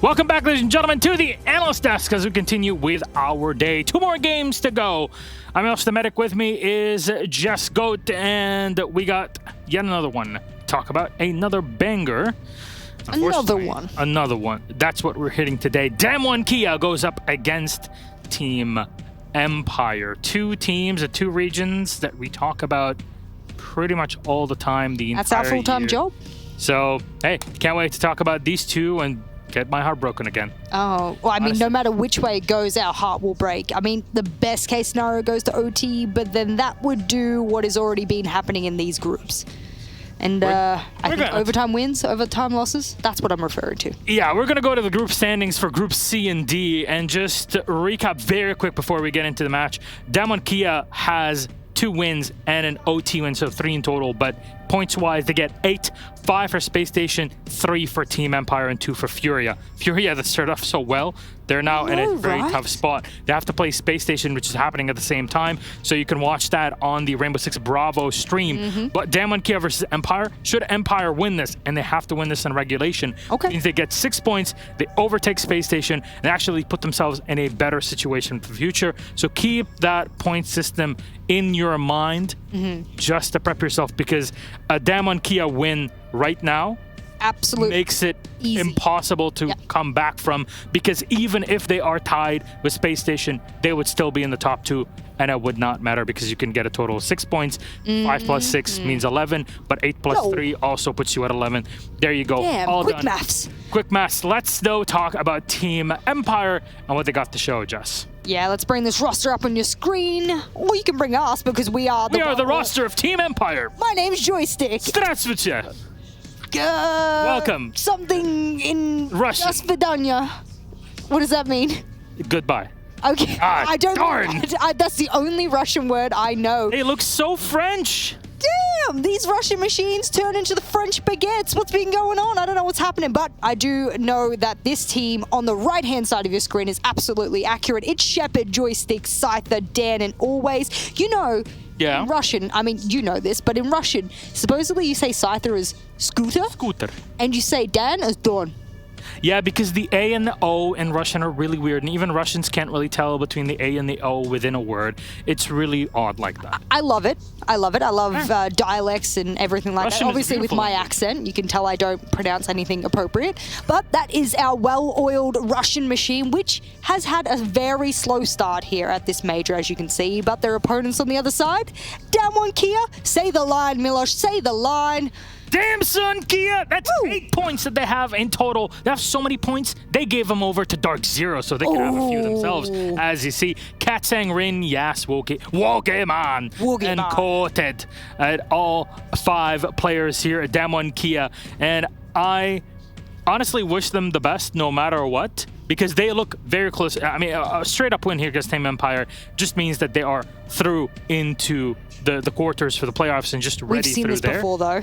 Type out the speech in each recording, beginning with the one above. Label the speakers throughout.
Speaker 1: Welcome back, ladies and gentlemen, to the Analyst Desk as we continue with our day. 2 more games to go. I'm also the medic. With me is Jess Goat, and we got yet another one. Talk about another banger. Another one. That's what we're hitting today. DWG KIA goes up against Team Empire. 2 teams at 2 regions that we talk about pretty much all the time.
Speaker 2: That's our full-time job.
Speaker 1: So, hey, can't wait to talk about these 2 and get my heart broken again.
Speaker 2: Oh, well, I mean, no matter which way it goes, our heart will break. I mean, the best case scenario goes to OT, but then that would do what has already been happening in these groups. And I think overtime wins, overtime losses, that's what I'm referring to. Yeah,
Speaker 1: we're going to go to the group standings for Group C and D, and just recap very quick before we get into the match. DWG KIA has 2 wins and an OT win, so 3 in total, but points-wise, they get 8, 5 for Space Station, 3 for Team Empire, and 2 for Furia. Furia that started off so well, they're now in a very tough spot. They have to play Space Station, which is happening at the same time, so you can watch that on the Rainbow Six Bravo stream. But DWG KIA versus Empire, should Empire win this, and they have to win this in regulation, means they get 6 points, they overtake Space Station, and actually put themselves in a better situation for the future. So keep that point system in your mind just to prep yourself, because a DWG KIA win right now makes it impossible to come back from, because even if they are tied with Space Station, they would still be in the top 2, and it would not matter because you can get a total of 6 points. 5 plus 6 means 11, but 8 plus 3 also puts you at 11. There you go.
Speaker 2: Damn,
Speaker 1: all
Speaker 2: quick
Speaker 1: done.
Speaker 2: Maths.
Speaker 1: Quick maths. Let's though talk about Team Empire and what they got to show, Jess.
Speaker 2: Yeah, let's bring this roster up on your screen. Or you can bring us, because we are the
Speaker 1: roster of Team Empire.
Speaker 2: My name's Joystick.
Speaker 1: Здравствуйте. Welcome.
Speaker 2: Something in
Speaker 1: Russian.
Speaker 2: Svidanya. What does that mean?
Speaker 1: Goodbye.
Speaker 2: Okay. I don't know. That's the only Russian word I know.
Speaker 1: They look so French.
Speaker 2: Damn, these Russian machines turn into the French baguettes. What's been going on? I don't know what's happening, but I do know that this team on the right-hand side of your screen is absolutely accurate. It's Shepard, Joystick, Scyther, Dan, and Always. You know, in Russian, I mean, you know this, but in Russian, supposedly you say Scyther as Scooter. And you say Dan as Don.
Speaker 1: Yeah, because the A and the O in Russian are really weird, and even Russians can't really tell between the A and the O within a word. It's really odd like that.
Speaker 2: I love it. I love dialects and everything like
Speaker 1: Russian
Speaker 2: that. Obviously, with my accent, you can tell I don't pronounce anything appropriate. But that is our well-oiled Russian machine, which has had a very slow start here at this major, as you can see. But their opponents on the other side, DWG KIA, say the line, Milosh, say the line.
Speaker 1: Damn, son, KIA! That's 8 points that they have in total. They have so many points, they gave them over to Dark Zero so they can have a few themselves. As you see, Katsang Rin, Yas, Wogeman, and Koted at all 5 players here at DWG KIA. And I honestly wish them the best no matter what, because they look very close. I mean, a straight-up win here against Team Empire just means that they are through into the quarters for the playoffs and just ready through there.
Speaker 2: We've seen this before, though.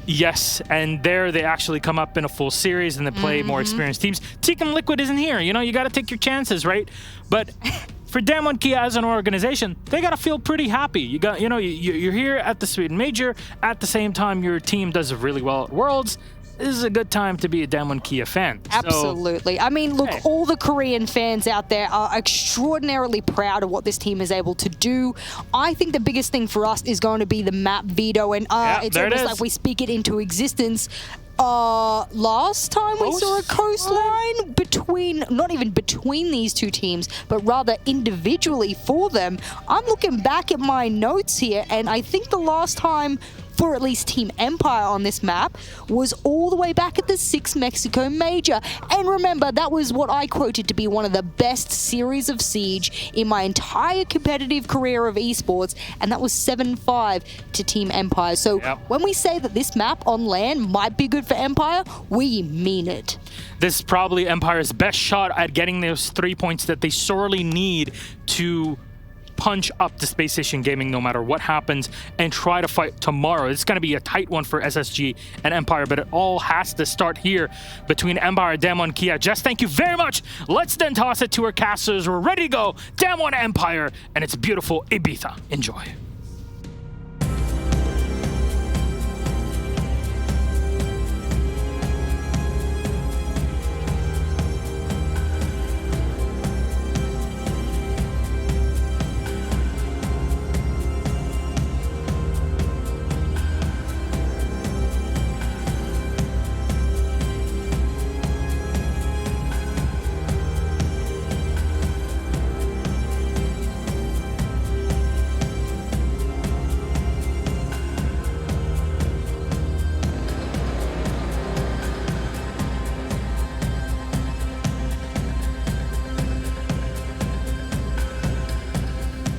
Speaker 1: Yes, and there they actually come up in a full series and they play more experienced teams. Team Liquid isn't here. You know, you got to take your chances, right? But for DWG KIA as an organization, they got to feel pretty happy. You're here at the Sweden Major. At the same time, your team does really well at Worlds. This is a good time to be a DWG KIA fan.
Speaker 2: Absolutely. I mean, look, all the Korean fans out there are extraordinarily proud of what this team is able to do. I think the biggest thing for us is going to be the map veto, and it's almost like we speak it into existence. Last time we saw a coastline not even between these 2 teams, but rather individually for them. I'm looking back at my notes here, and I think the last time for at least Team Empire on this map was all the way back at the 6 Mexico Major. And remember, that was what I quoted to be one of the best series of Siege in my entire competitive career of esports, and that was 7-5 to Team Empire. So when we say that this map on land might be good for Empire, we mean it.
Speaker 1: This is probably Empire's best shot at getting those 3 points that they sorely need to punch up the Space Station Gaming no matter what happens and try to fight tomorrow. It's going to be a tight one for SSG and Empire, but it all has to start here between Empire and DWG KIA. Jess, thank you very much. Let's then toss it to our casters. We're ready to go. DWG Empire, and it's beautiful Ibiza. Enjoy.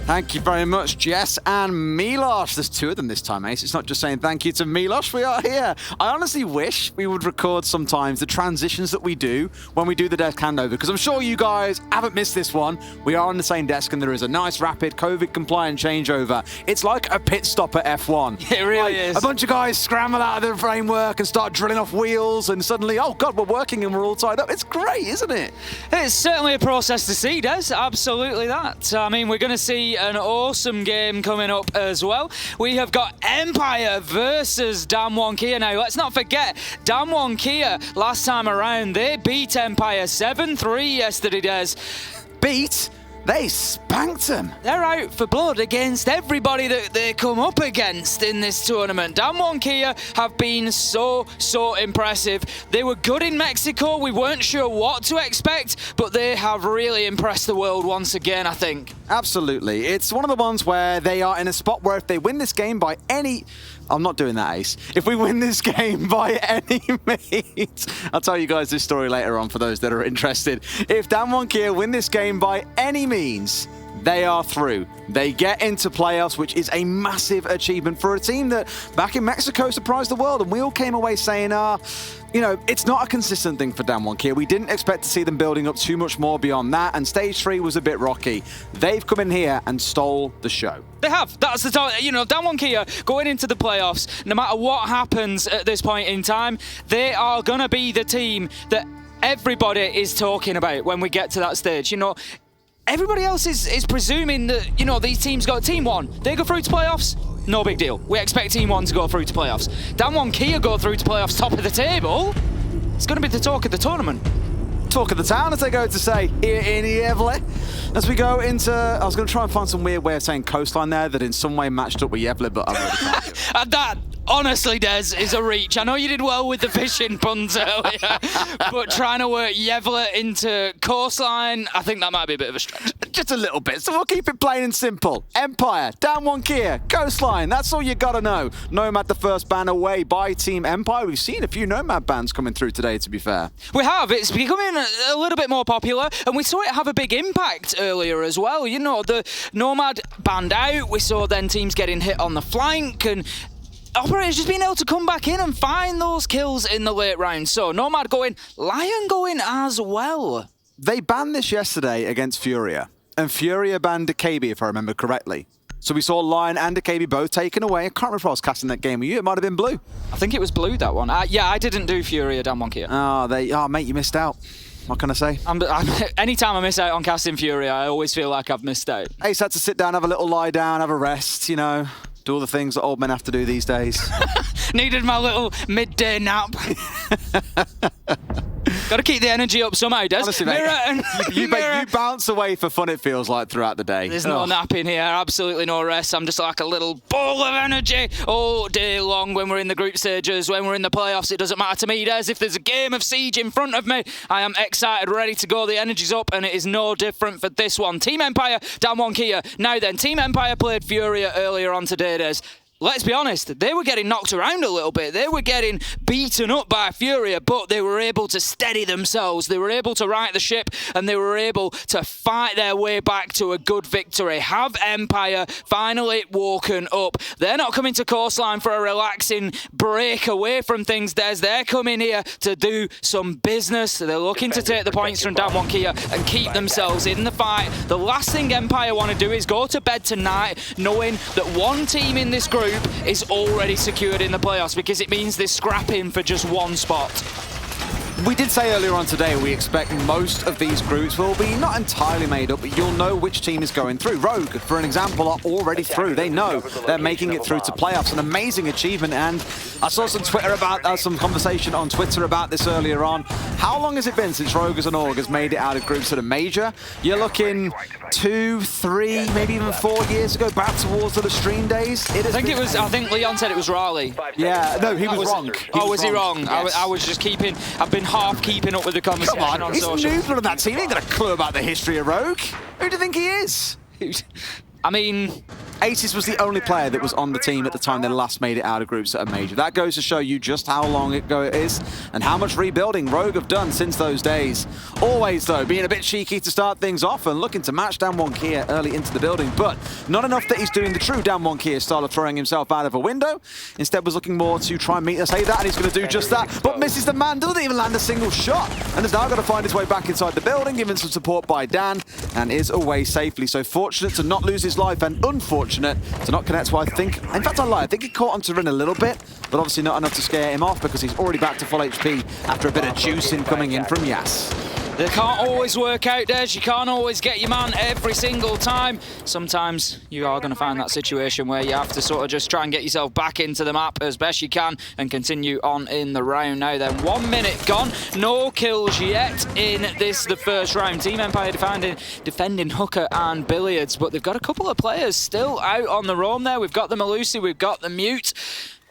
Speaker 3: Thank you very much, Jess and Milosh. There's two of them this time, Ace. It's not just saying thank you to Milosh. We are here. I honestly wish we would record sometimes the transitions that we do when we do the desk handover, because I'm sure you guys haven't missed this one. We are on the same desk and there is a nice, rapid, COVID-compliant changeover. It's like a pit stop at F1.
Speaker 4: It really is.
Speaker 3: A bunch of guys scramble out of the framework and start drilling off wheels, and suddenly, oh God, we're working and we're all tied up. It's great, isn't it?
Speaker 4: It's certainly a process to see, Des. Absolutely that. I mean, we're going to see an awesome game coming up as well. We have got Empire versus Damwon Kia. Now, let's not forget, Damwon Kia, last time around, they beat Empire 7-3 yesterday, Des.
Speaker 3: Beat? They spanked them.
Speaker 4: They're out for blood against everybody that they come up against in this tournament. Damwon Kia have been so impressive. They were good in Mexico. We weren't sure what to expect, but they have really impressed the world once again, I think.
Speaker 3: Absolutely. It's one of the ones where they are in a spot where if they win this game by any... I'm not doing that, Ace. If we win this game by any means, I'll tell you guys this story later on for those that are interested. If Damwon Kia win this game by any means, they are through. They get into playoffs, which is a massive achievement for a team that back in Mexico surprised the world, and we all came away saying, you know, it's not a consistent thing for Damwon Kia. We didn't expect to see them building up too much more beyond that, and stage 3 was a bit rocky. They've come in here and stole the show.
Speaker 4: They have. That's the time. You know, Damwon Kia going into the playoffs, no matter what happens at this point in time, they are going to be the team that everybody is talking about when we get to that stage. You know, everybody else is presuming that, you know, these teams got Team 1. They go through to playoffs. No big deal. We expect Team 1 to go through to playoffs. Damwon Kia go through to playoffs, top of the table. It's going to be the talk of the tournament.
Speaker 3: Talk of the town, as they go to say, here in Yevle. As we go into... I was going to try and find some weird way of saying Coastline there that in some way matched up with Yevle, but I really can't do it.
Speaker 4: And that, honestly, Des, is a reach. I know you did well with the fishing puns earlier, but trying to work Yevle into Coastline, I think that might be a bit of a stretch.
Speaker 3: Just a little bit. So we'll keep it plain and simple. Empire, Damwon Kia, Coastline. That's all you got to know. Nomad, the first ban away by Team Empire. We've seen a few Nomad bans coming through today, to be fair.
Speaker 4: We have. It's becoming a little bit more popular, and we saw it have a big impact earlier as well. You know, the Nomad banned out. We saw then teams getting hit on the flank, and Operators just being able to come back in and find those kills in the late round. So Nomad going, Lion going as well.
Speaker 3: They banned this yesterday against Furia, and Furia banned DKB, if I remember correctly. So we saw Lion and DKB both taken away. I can't remember if I was casting that game with you. It might have been blue.
Speaker 4: I think it was blue, that one. Yeah, I didn't do Furia Damwon Kia.
Speaker 3: Oh, mate, you missed out. What can I say?
Speaker 4: Anytime I miss out on casting Furia, I always feel like I've missed out.
Speaker 3: Ace had to sit down, have a little lie down, have a rest, you know. Do all the things that old men have to do these days.
Speaker 4: Needed my little midday nap. Got to keep the energy up somehow, Des.
Speaker 3: Honestly, mate, you bounce away for fun, it feels like, throughout the day.
Speaker 4: There's no nap in here, absolutely no rest. I'm just like a little ball of energy all day long when we're in the group stages, when we're in the playoffs. It doesn't matter to me, Des. If there's a game of Siege in front of me, I am excited, ready to go. The energy's up, and it is no different for this one. Team Empire, Damwon Kia. Now then, Team Empire played Furia earlier on today, Des. Let's be honest, they were getting knocked around a little bit. They were getting beaten up by Furia, but they were able to steady themselves. They were able to right the ship, and they were able to fight their way back to a good victory. Have Empire finally woken up? They're not coming to Coastline for a relaxing break away from things, Des. They're coming here to do some business. They're looking to take the points from Damwon Kia and keep themselves in the fight. The last thing Empire want to do is go to bed tonight knowing that one team in this group is already secured in the playoffs, because it means they're scrapping for just one spot.
Speaker 3: We did say earlier on today we expect most of these groups will be not entirely made up, but you'll know which team is going through. Rogue, for an example, are already through. They know they're making it through to playoffs. An amazing achievement, and I saw some conversation on Twitter about this earlier on. How long has it been since Rogue as an org has made it out of groups at a major? You're looking 2, 3, maybe even 4 years ago, back towards the stream days.
Speaker 4: I think Leon said it was Raleigh.
Speaker 3: Yeah, no, he was wrong.
Speaker 4: Was he wrong? Yes. I was just I've been half keeping up with the conversation on
Speaker 3: he's
Speaker 4: social.
Speaker 3: He's noodling on that team. He ain't got a clue about the history of Rogue. Who do you think he is?
Speaker 4: I mean,
Speaker 3: Aces was the only player that was on the team at the time they last made it out of groups at a major. That goes to show you just how long ago it is and how much rebuilding Rogue have done since those days. Always, though, being a bit cheeky to start things off and looking to match DWG KIA early into the building, but not enough that he's doing the true DWG KIA style of throwing himself out of a window. Instead was looking more to try and meet us, say that, and he's going to do just that, but misses the man, doesn't even land a single shot, and has now got to find his way back inside the building, given some support by Dan, and is away safely. So fortunate to not lose his life and unfortunate to not connect. So I think, in fact I lie, I think he caught onto Rin a little bit, but obviously not enough to scare him off because he's already back to full HP after a bit of juicing coming in from Yas.
Speaker 4: They can't always work out, Des. You can't always get your man every single time. Sometimes you are going to find that situation where you have to sort of just try and get yourself back into the map as best you can and continue on in the round. Now then, 1 minute gone. No kills yet in the first round. Team Empire defending Hooker and Billiards, but they've got a couple of players still out on the roam there. We've got the Malusi, we've got the Mute.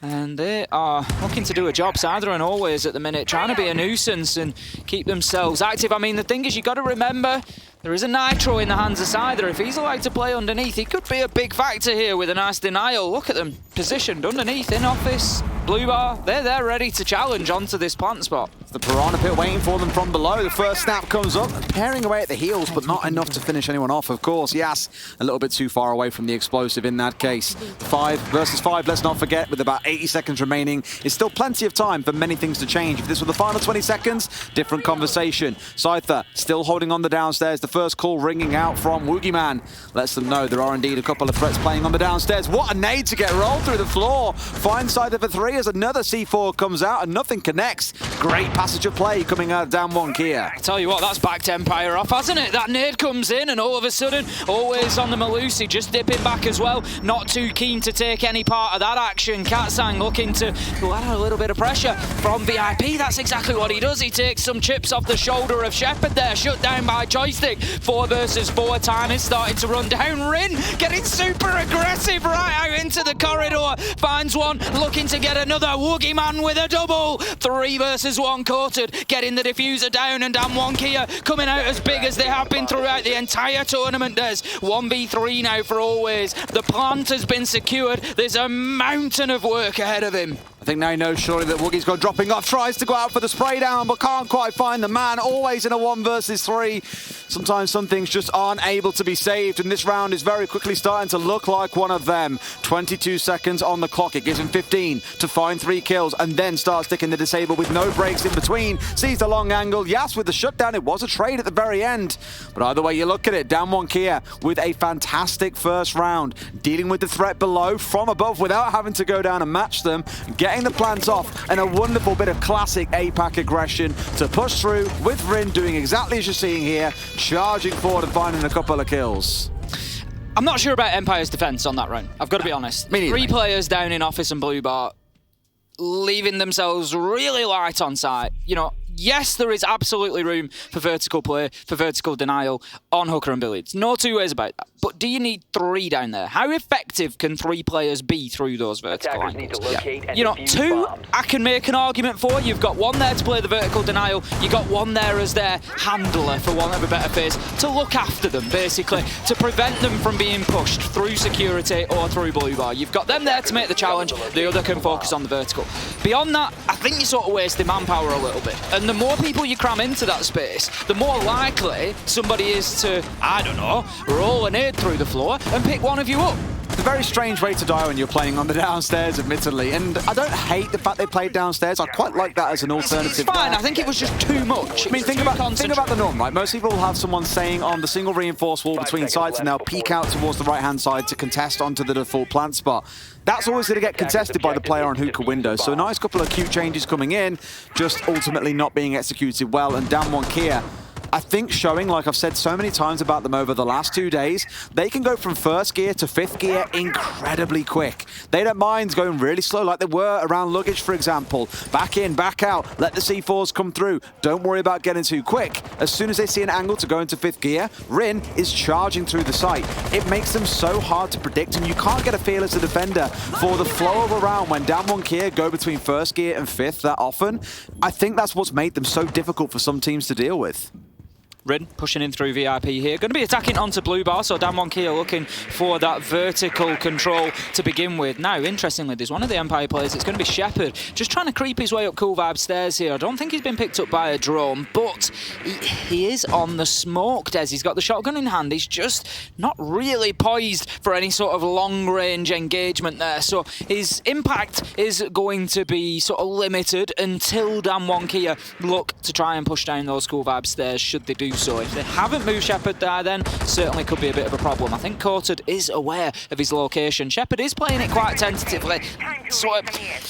Speaker 4: And they are looking to do a job, Sidra and Always at the minute, trying to be a nuisance and keep themselves active. I mean, the thing is, you've got to remember, there is a Nitro in the hands of Sidra. If he's allowed to play underneath, he could be a big factor here with a nice denial. Look at them positioned underneath in office. Blue bar, they're there ready to challenge onto this plant spot.
Speaker 3: The Piranha Pit waiting for them from below. The first snap comes up, pairing away at the heels, but not enough to finish anyone off, of course. Yas, a little bit too far away from the explosive in that case. 5 versus 5, let's not forget, with about 80 seconds remaining, is still plenty of time for many things to change. If this were the final 20 seconds, different conversation. Scyther still holding on the downstairs. The first call ringing out from Woogieman lets them know there are indeed a couple of threats playing on the downstairs. What a nade to get rolled through the floor. Finds Scyther for 3 as another C4 comes out and nothing connects. Great passage of play coming out of DWG KIA.
Speaker 4: I tell you what, that's backed Empire off, hasn't it? That nade comes in and all of a sudden, Always on the Malusi, just dipping back as well. Not too keen to take any part of that action. Katsang looking to add a little bit of pressure from VIP. That's exactly what he does. He takes some chips off the shoulder of Shepard there, shut down by Joystick. 4 versus 4, time is starting to run down. Rin getting super aggressive right out into the corridor. Finds one, looking to get another. Woogieman with a double. 3 versus 1 quartered. Getting the diffuser down, and DWG KIA coming out as big as they have been throughout the entire tournament. There's 1v3 now for Always. The plant has been secured. There's a mountain of work ahead of him.
Speaker 3: I think now he knows surely that Woogie's got dropping off, tries to go out for the spray down, but can't quite find the man. Always in a 1 versus 3. Sometimes some things just aren't able to be saved, and this round is very quickly starting to look like one of them. 22 seconds on the clock. It gives him 15 to find 3 kills, and then starts sticking the disable with no breaks in between. Sees the long angle. Yas with the shutdown. It was a trade at the very end. But either way you look at it, DWG KIA with a fantastic first round, dealing with the threat below from above without having to go down and match them, getting the plants off, and a wonderful bit of classic APAC aggression to push through with Rin doing exactly as you're seeing here, charging forward and finding a couple of kills.
Speaker 4: I'm not sure about Empire's defense on that round. I've got to be honest. 3 players down in office and blue bar, leaving themselves really light on site. You know, yes, there is absolutely room for vertical play, for vertical denial on Hooker and Billiards. No two ways about that. But do you need 3 down there? How effective can 3 players be through those vertical angles? You know, 2, I can make an argument for. You've got 1 there to play the vertical denial. You've got 1 there as their handler, for want of a better phrase, to look after them, basically, to prevent them from being pushed through security or through blue bar. You've got them there to make the challenge. The other can focus on the vertical. Beyond that, I think you're sort of wasting manpower a little bit. And the more people you cram into that space, the more likely somebody is to, I don't know, roll a nade through the floor and pick one of you up.
Speaker 3: It's a very strange way to die when you're playing on the downstairs, admittedly, and I don't hate the fact they played downstairs. I quite like that as an alternative.
Speaker 4: It's fine. I think it was just too much.
Speaker 3: I mean, think about the norm, right? Most people will have someone staying on the single reinforced wall between sides, and they'll peek out towards the right-hand side to contest onto the default plant spot. That's always going to get contested by the player on hookah windows. So a nice couple of cute changes coming in, just ultimately not being executed well, and DWG KIA, I think, showing, like I've said so many times about them over the last 2 days, they can go from 1st gear to 5th gear incredibly quick. They don't mind going really slow like they were around luggage, for example. Back in, back out, let the C4s come through. Don't worry about getting too quick. As soon as they see an angle to go into 5th gear, Rin is charging through the site. It makes them so hard to predict, and you can't get a feel as a defender for the flow of a round when DWG KIA go between 1st gear and 5th that often. I think that's what's made them so difficult for some teams to deal with.
Speaker 4: Rin pushing in through VIP here. Going to be attacking onto blue bar, so DWG KIA looking for that vertical control to begin with. Now, interestingly, there's one of the Empire players. It's going to be Shepard, just trying to creep his way up Cool Vibe stairs here. I don't think he's been picked up by a drone, but he is on the smoke, Des. He's got the shotgun in hand. He's just not really poised for any sort of long-range engagement there. So his impact is going to be sort of limited until DWG KIA look to try and push down those Cool Vibe stairs, should they do so. If they haven't moved Shepard there, then certainly could be a bit of a problem. I think Coated is aware of his location. Shepard is playing it quite tentatively. So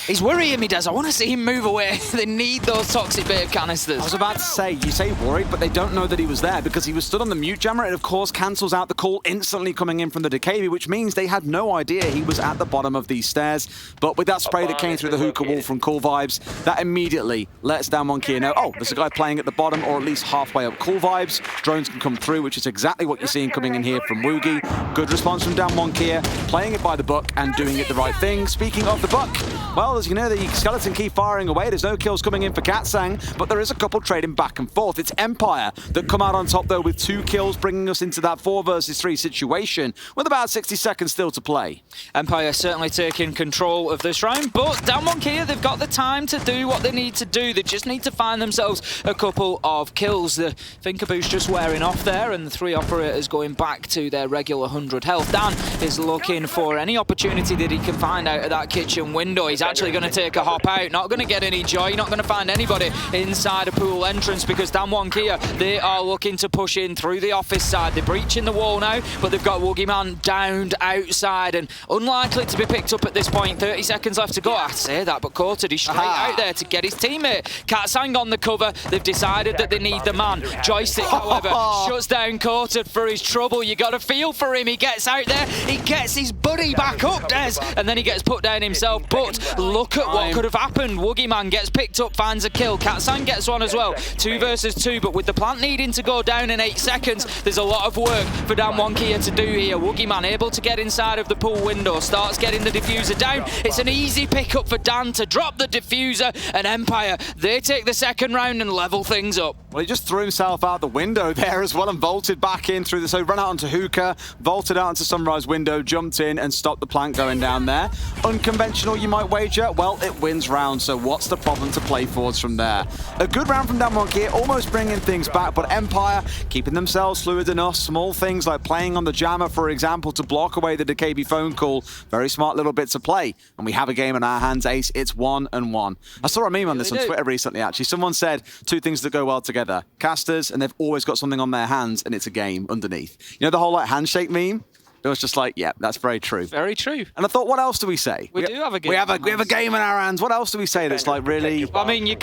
Speaker 4: he's worrying me, Des. I want to see him move away. They need those toxic bait canisters.
Speaker 3: I was about to say, you say worried, but they don't know that he was there because he was stood on the mute jammer. It, of course, cancels out the call instantly coming in from the DKB, which means they had no idea he was at the bottom of these stairs. But with that spray that came through the hookah wall from Cool Vibes, that immediately lets DWG KIA know, oh, there's a guy playing at the bottom or at least halfway up Cool Vibes. Drones can come through, which is exactly what you're seeing coming in here from Woogie. Good response from DWG KIA, playing it by the book and doing it the right thing. Speaking of the book, well, as you know, the skeleton keep firing away. There's no kills coming in for Katsang, but there is a couple trading back and forth. It's Empire that come out on top, though, with 2 kills, bringing us into that 4 versus 3 situation with about 60 seconds still to play.
Speaker 4: Empire certainly taking control of this round, but DWG KIA, they've got the time to do what they need to do. They just need to find themselves a couple of kills. The Thinkaboo's just wearing off there, and the 3 operators going back to their regular 100 health. Dan is looking for any opportunity that he can find out of that kitchen window. He's actually going to take a hop out, not going to get any joy, not going to find anybody inside a pool entrance, because DWG KIA, they are looking to push in through the office side. They're breaching the wall now, but they've got Woogie Man downed outside and unlikely to be picked up at this point. 30 seconds left to go. I say that, but Coated, he's straight out there to get his teammate. Katsang on the cover. They've decided that they need the man. Joystick, however, shuts down Coated for his trouble. You got to feel for him. He gets out there. He gets his buddy back up, Des, and then he gets put down himself. But look at what could have happened. Woogie Man gets picked up, finds a kill. Katsang gets one as well. 2 versus 2, but with the plant needing to go down in 8 seconds, there's a lot of work for DWG KIA to do here. Woogie Man able to get inside of the pool window, starts getting the diffuser down. It's an easy pickup for Dan to drop the diffuser, and Empire, they take the second round and level things up.
Speaker 3: Well, he just threw himself out the window there as well and vaulted back in through the... So ran out onto hookah, vaulted out onto Sunrise window, jumped in and stopped the plank going down there. Unconventional, you might wager. Well, it wins round, so what's the problem to play forwards from there? A good round from DWG KIA, almost bringing things back, but Empire keeping themselves fluid enough. Small things like playing on the jammer, for example, to block away the DKB phone call. Very smart little bits of play. And we have a game in our hands, Ace. It's 1-1. I saw a meme on this on Twitter recently, actually. Someone said 2 things that go well together. Casters, and they've always got something on their hands, and it's a game underneath. You know the whole like handshake meme? It was just like, yeah, that's very true.
Speaker 4: Very true.
Speaker 3: And I thought, what else do we say?
Speaker 4: We do have a game.
Speaker 3: We have a game in our hands. What else do we say that's like really?
Speaker 4: I mean, you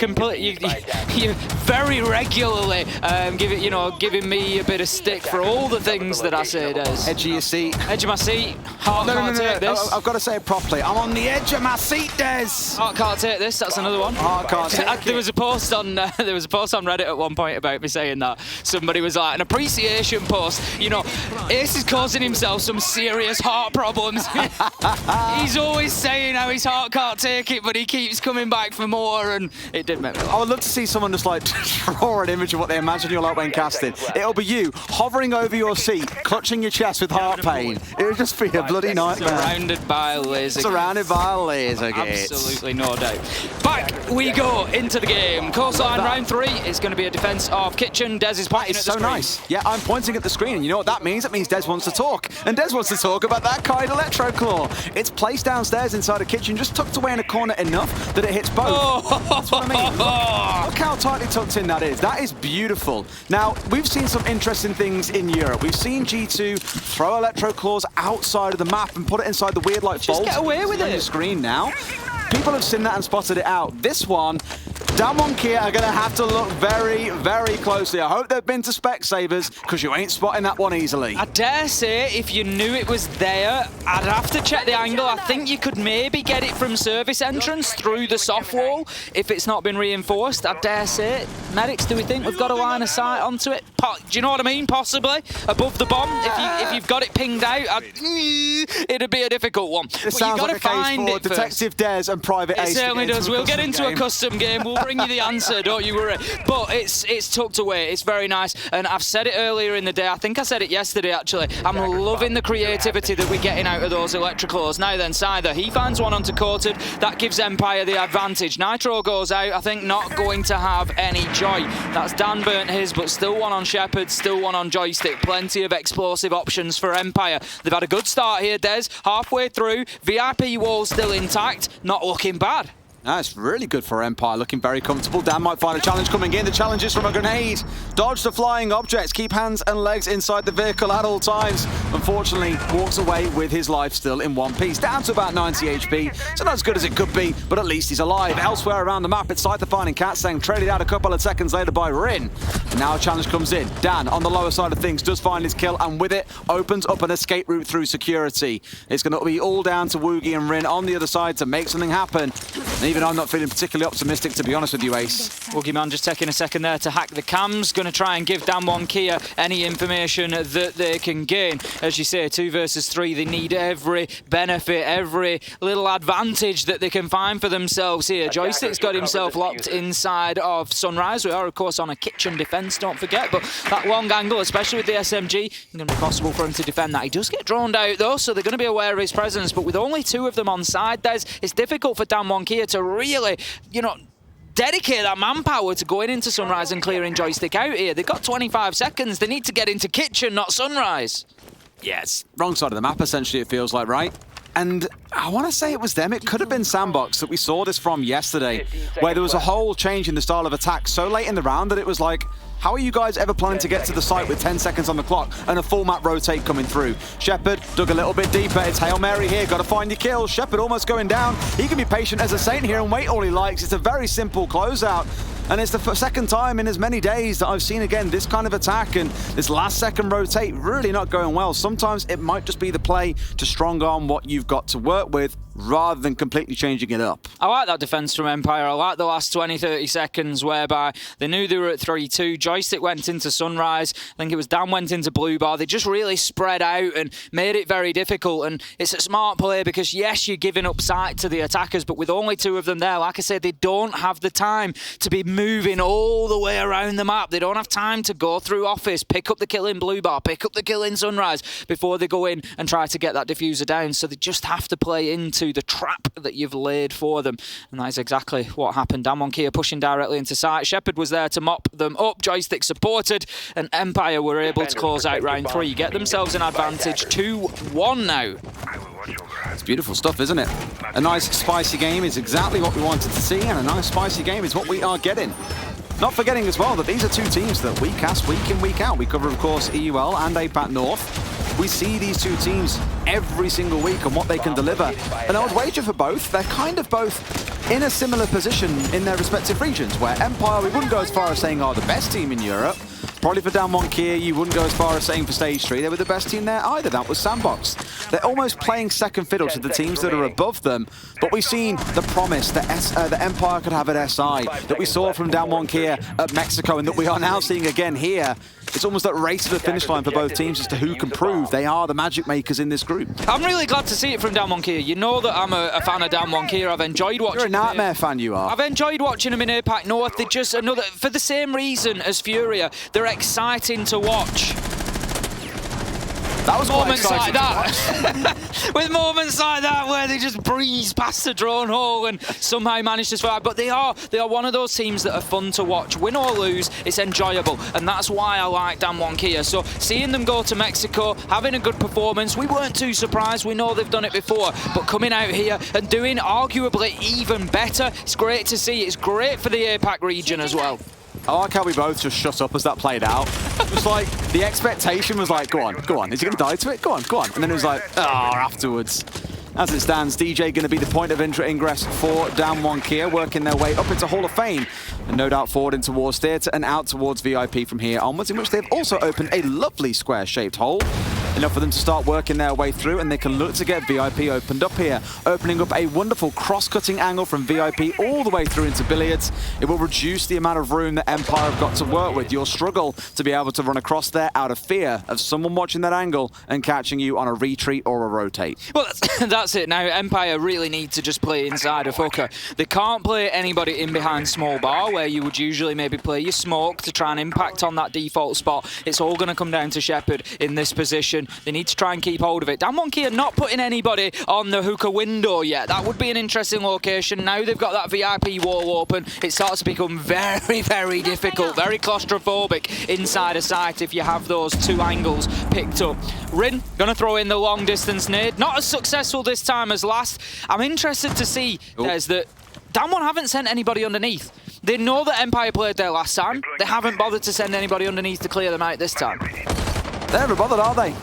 Speaker 4: very regularly giving me a bit of stick for all the things that I say.
Speaker 3: Edge of your seat.
Speaker 4: Edge of my seat. Heart can't take this.
Speaker 3: I've got to say it properly. I'm on the edge of my seat, Des.
Speaker 4: Heart can't take this. That's another one.
Speaker 3: Heart can't take it.
Speaker 4: There was a post on Reddit at one point about me saying that. Somebody was like, an appreciation post. You know, Ace is causing himself some serious heart problems. He's always saying how his heart can't take it, but he keeps coming back for more, and it did make me laugh.
Speaker 3: I would love to see someone just like draw an image of what they imagine you're like when casting. It'll be you hovering over your seat, clutching your chest with heart pain. It would just be a bloody nightmare.
Speaker 4: Surrounded by laser.
Speaker 3: Surrounded by laser gates.
Speaker 4: Absolutely no doubt. Back we go into the game. Coastline round 3 is going to be a defense of kitchen. Des is pointing at the screen.
Speaker 3: So nice. Yeah, I'm pointing at the screen, and you know what that means? It means Des wants to talk. And Des wants to talk about that Kite Electro Claw. It's placed downstairs inside a kitchen, just tucked away in a corner enough that it hits both.
Speaker 4: Oh.
Speaker 3: That's what I mean. Look how tightly tucked in that is. That is beautiful. Now, we've seen some interesting things in Europe. We've seen G2 throw Electro Claws outside of the map and put it inside the weird like bolts.
Speaker 4: Just get away with it.
Speaker 3: On the screen now. People have seen that and spotted it out. This one, DWG KIA are going to have to look very, very closely. I hope they've been to Specsavers, because you ain't spotting that one easily.
Speaker 4: I dare say, if you knew it was there, I'd have to check the angle. I think you could maybe get it from service entrance through the soft wall if it's not been reinforced. I dare say. Medics, do we think we've got a line of sight onto it? Do you know what I mean? Possibly. Above the bomb, if you've got it pinged out, it'd be a difficult one.
Speaker 3: This sounds like a case for Detective Des and Private Ace.
Speaker 4: It certainly does. We'll get into a custom game. We'll bring you the answer, don't you worry. But it's tucked away. It's very nice. And I've said it earlier in the day. I think I said it yesterday, actually. I'm loving the creativity that we're getting out of those electricals. Now then, Scyther, he finds one onto Coated. That gives Empire the advantage. Nitro goes out. I think not going to have any joy. That's Dan burnt his, but still one on Shepard, still one on Joystick. Plenty of explosive options for Empire. They've had a good start here, Des. Halfway through. VIP wall still intact. Not looking bad.
Speaker 3: That's really good for Empire, looking very comfortable. Dan might find a challenge coming in. The challenge is from a grenade. Dodge the flying objects. Keep hands and legs inside the vehicle at all times. Unfortunately, walks away with his life still in one piece. Down to about 90 HP. So not as good as it could be, but at least he's alive. Elsewhere around the map, it's Scyther finding Katsang, traded out a couple of seconds later by Rin. And now a challenge comes in. Dan, on the lower side of things, does find his kill, and with it, opens up an escape route through security. It's going to be all down to Woogie and Rin on the other side to make something happen. And even I'm not feeling particularly optimistic, to be honest with you, Ace.
Speaker 4: Woogieman just taking a second there to hack the cams. Going to try and give DWG KIA any information that they can gain. As you say, 2 versus 3, they need every benefit, every little advantage that they can find for themselves here. Joystick's got himself locked inside of Sunrise. We are, of course, on a kitchen defence, don't forget. But that long angle, especially with the SMG, it's going to be possible for him to defend that. He does get droned out, though, so they're going to be aware of his presence. But with only 2 of them on side, it's difficult for DWG KIA to really, you know, dedicate that manpower to going into Sunrise and clearing Joystick out here. They've got 25 seconds. They need to get into kitchen, not Sunrise.
Speaker 3: Yes, wrong side of the map, essentially, it feels like, right? And I want to say it was them. It could have been Sandbox that we saw this from yesterday, where there was a whole change in the style of attack so late in the round that it was like, how are you guys ever planning to get to the site with 10 seconds on the clock and a full map rotate coming through? Shepard dug a little bit deeper. It's Hail Mary here. Got to find your kills. Shepard almost going down. He can be patient as a saint here and wait all he likes. It's a very simple closeout. And it's the second time in as many days that I've seen, again, this kind of attack and this last second rotate really not going well. Sometimes it might just be the play to strong arm what you've got to work with rather than completely changing it up.
Speaker 4: I like that defence from Empire. I like the last 20-30 seconds whereby they knew they were at 3-2. Joystick went into Sunrise. I think it was Dan went into Blue Bar. They just really spread out and made it very difficult. And it's a smart play because, yes, you're giving up sight to the attackers, but with only 2 of them there, like I said, they don't have the time to be moving all the way around the map. They don't have time to go through office, pick up the kill in Blue Bar, pick up the kill in Sunrise before they go in and try to get that diffuser down. So they just have to play into the trap that you've laid for them, and that is exactly what happened. DWG KIA pushing directly into sight. Shepard was there to mop them up. Joystick supported, and Empire were able to close out round 3, get themselves an advantage. 2-1 now.
Speaker 3: It's beautiful stuff, isn't it? A nice spicy game is exactly what we wanted to see, and a nice spicy game is what we are getting. Not forgetting as well that these are 2 teams that we cast week in, week out. We cover, of course, EUL and APAC North. We see these 2 teams every single week and what they can deliver. And I would wager for both, they're kind of both in a similar position in their respective regions, where Empire, we wouldn't go as far as saying are the best team in Europe. Probably for DWG KIA, you wouldn't go as far as saying for Stage 3 they were the best team there either. That was Sandbox. They're almost playing second fiddle to the teams that are above them, but we've seen the promise that Empire could have at SI, that we saw from DWG KIA at Mexico, and that we are now seeing again here. It's almost that race to the finish line for both teams as to who can prove they are the magic makers in this group.
Speaker 4: I'm really glad to see it from DWG KIA. You know that I'm a fan of DWG KIA. I've enjoyed watching.
Speaker 3: You're a Nightmare fan, you are.
Speaker 4: I've enjoyed watching them in APAC North. They're just another, for the same reason as Furia, they're exciting to watch.
Speaker 3: That was
Speaker 4: moments like that. With moments like that where they just breeze past the drone hole and somehow manage to survive. But they are one of those teams that are fun to watch. Win or lose, it's enjoyable. And that's why I like DWG KIA. So seeing them go to Mexico, having a good performance, we weren't too surprised. We know they've done it before. But coming out here and doing arguably even better, it's great to see. It's great for the APAC region as well.
Speaker 3: I like how we both just shut up as that played out. It was like, the expectation was like, go on, go on. Is he going to die to it? Go on, go on. And then it was like, oh, afterwards. As it stands, DJ going to be the point of ingress for DWG KIA, working their way up into Hall of Fame And no doubt forward in towards Theatre and out towards VIP from here onwards, in which they've also opened a lovely square-shaped hole. Enough for them to start working their way through, and they can look to get VIP opened up here, opening up a wonderful cross-cutting angle from VIP all the way through into Billiards. It will reduce the amount of room that Empire have got to work with. You'll struggle to be able to run across there out of fear of someone watching that angle and catching you on a retreat or a rotate.
Speaker 4: Well, that's it now. Empire really need to just play inside of Hooker. They can't play anybody in behind small bar, where you would usually maybe play your smoke to try and impact on that default spot. It's all going to come down to Shepard in this position. They need to try and keep hold of it. DWG KIA not putting anybody on the Hooker window yet. That would be an interesting location. Now they've got that VIP wall open, it starts to become very, very difficult, very claustrophobic inside a site if you have those two angles picked up. Rin going to throw in the long distance nade. Not as successful this time as last. I'm interested to see, Des, that DWG haven't sent anybody underneath. They know that Empire played there last time. They haven't bothered to send anybody underneath to clear them out this time.
Speaker 3: They're never bothered, are they?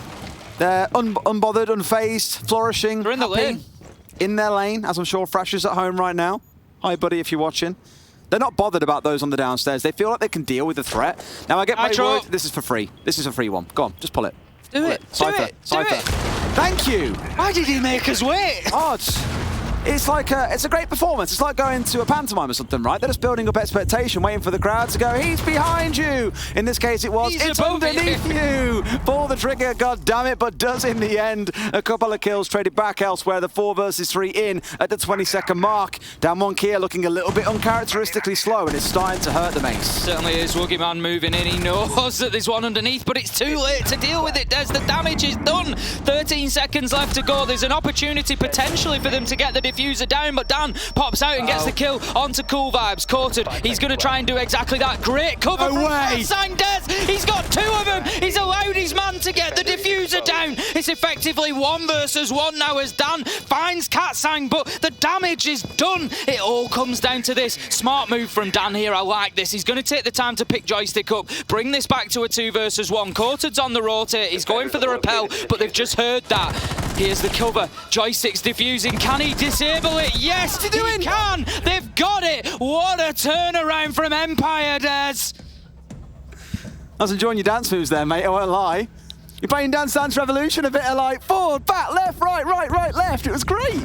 Speaker 3: They're unbothered, unfazed, flourishing.
Speaker 4: They're in the lane.
Speaker 3: In their lane, as I'm sure Fresh is at home right now. Hi, buddy, if you're watching. They're not bothered about those on the downstairs. They feel like they can deal with the threat. Now, I get very worried. This is for free. This is a free one. Go on, just pull it.
Speaker 4: Do it.
Speaker 3: Cypher. Cypher. Thank you.
Speaker 4: Why did he make us wait?
Speaker 3: Oh, it's like it's a great performance. It's like going to a pantomime or something, right? They're just building up expectation, waiting for the crowd to go, he's behind you. In this case, it was, it's underneath you. Pull the trigger, god damn it, but does in the end. A couple of kills traded back elsewhere. The 4 versus 3 in at the 22nd mark. DWG KIA looking a little bit uncharacteristically slow, and it's starting to hurt them, Ace.
Speaker 4: Certainly is. Woogieman moving in. He knows that there's one underneath, but it's too late to deal with it, Des. The damage is done. 13 seconds left to go. There's an opportunity potentially for them to get the diffuser down, but Dan pops out and gets the kill onto Cool Vibes. Courted, he's going to try and do exactly that. Great cover from Coastline. Des, he's got 2 of them. He's allowed his man to get the diffuser down. It's effectively 1 versus 1 now as Dan finds Katsang, but the damage is done. It all comes down to this. Smart move from Dan here. I like this. He's going to take the time to pick Joystick up, bring this back to a 2 versus 1. Courted's on the rotate. He's going for the repel, but they've just heard that. Here's the cover. Joystick's diffusing. Can he disable it? Yes, he can. They've got it. What a turnaround from Empire, Des.
Speaker 3: I was enjoying your dance moves there, mate. I won't lie. You're playing Dance Dance Revolution, a bit of like forward, back, left, right, left. It was great.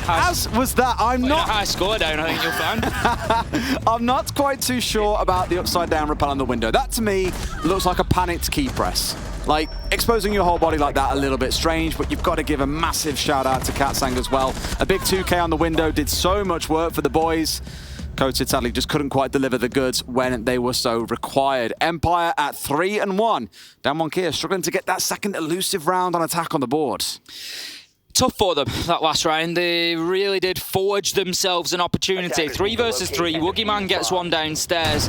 Speaker 3: As was that. I'm not
Speaker 4: high score down, I think you'll find.
Speaker 3: I'm not quite too sure about the upside down repel on the window. That to me looks like a panicked key press. Like, exposing your whole body like that, a little bit strange, but you've got to give a massive shout out to Katsang as well. A big 2K on the window, did so much work for the boys. Coated sadly just couldn't quite deliver the goods when they were so required. Empire at 3-1. DWG KIA struggling to get that second elusive round on attack on the board.
Speaker 4: Tough for them, that last round. They really did forge themselves an opportunity. 3 versus 3. Woogieman gets one downstairs.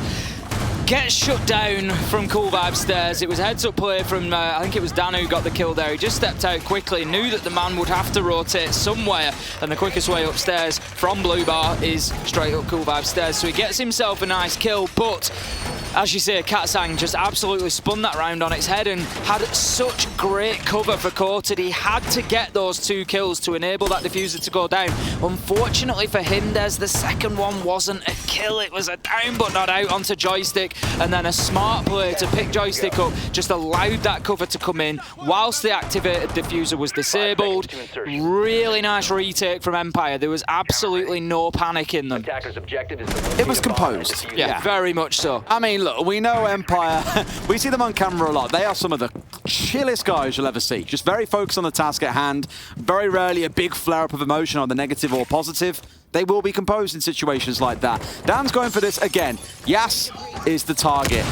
Speaker 4: Gets shut down from Cool Vibes stairs. It was a heads-up play from, I think it was Dan who got the kill there. He just stepped out quickly, knew that the man would have to rotate somewhere, and the quickest way upstairs from Blue Bar is straight up Cool Vibes stairs. So he gets himself a nice kill, but as you say, Katsang just absolutely spun that round on its head and had such great cover for Courted. He had to get those 2 kills to enable that diffuser to go down. Unfortunately for him, the second one wasn't a kill. It was a down but not out onto Joystick. And then a smart play to pick Joystick up just allowed that cover to come in whilst the activated diffuser was disabled. Really nice retake from Empire. There was absolutely no panic in them.
Speaker 3: It was composed.
Speaker 4: Yeah, very much so.
Speaker 3: I mean, look, we know Empire. We see them on camera a lot. They are some of the chillest guys you'll ever see. Just very focused on the task at hand. Very rarely a big flare-up of emotion on the negative or positive. They will be composed in situations like that. Dan's going for this again. Yas is the target.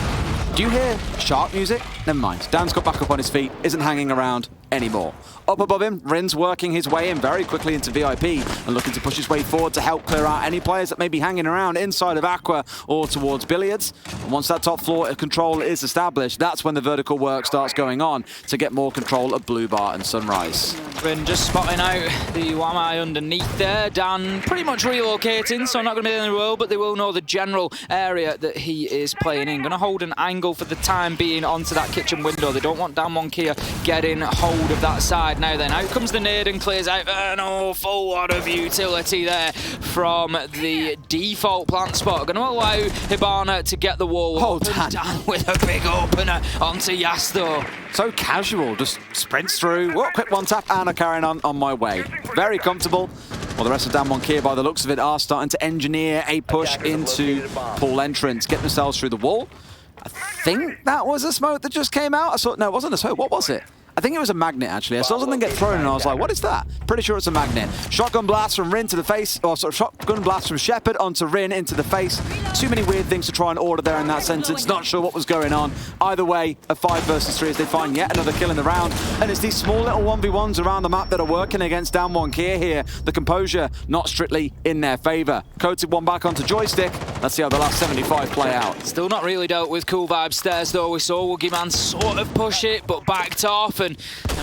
Speaker 3: Do you hear shark music? Never mind. Dan's got back up on his feet, isn't hanging around anymore. Up above him, Rin's working his way in very quickly into VIP and looking to push his way forward to help clear out any players that may be hanging around inside of Aqua or towards Billiards. And once that top floor control is established, that's when the vertical work starts going on to get more control of Blue Bar and Sunrise.
Speaker 4: Rin just spotting out the Wamai underneath there. Dan pretty much relocating, so not going to be in the world, but they will know the general area that he is playing in. Going to hold an angle for the time being onto that kitchen window. They don't want Damwon Kia getting hold of that side. Now then, out comes the nade and clears out an awful lot of utility there from the default plant spot. Going to allow Hibana to get the wall down with a big opener onto Yasto.
Speaker 3: So casual, just sprints through. What quick one tap and a carrying on my way. Very comfortable. Well, the rest of Damwon Kia, by the looks of it, are starting to engineer a push into pool entrance, get themselves through the wall. I think that was a smoke that just came out. I saw, no, it wasn't a smoke. What was it? I think it was a magnet, actually. I saw something get thrown, and I was like, what is that? Pretty sure it's a magnet. Shotgun blast from Rin to the face, or sort of shotgun blast from Shepard onto Rin into the face. Too many weird things to try and order there in that sentence. Not sure what was going on. Either way, a 5 versus 3 as they find yet another kill in the round. And it's these small little 1v1s around the map that are working against Damwon Kia here. The composure not strictly in their favor. Coated one back onto joystick. Let's see how the last 75 play out.
Speaker 4: Still not really dealt with cool vibes stairs, though. We saw Woogieman sort of push it, but backed off. And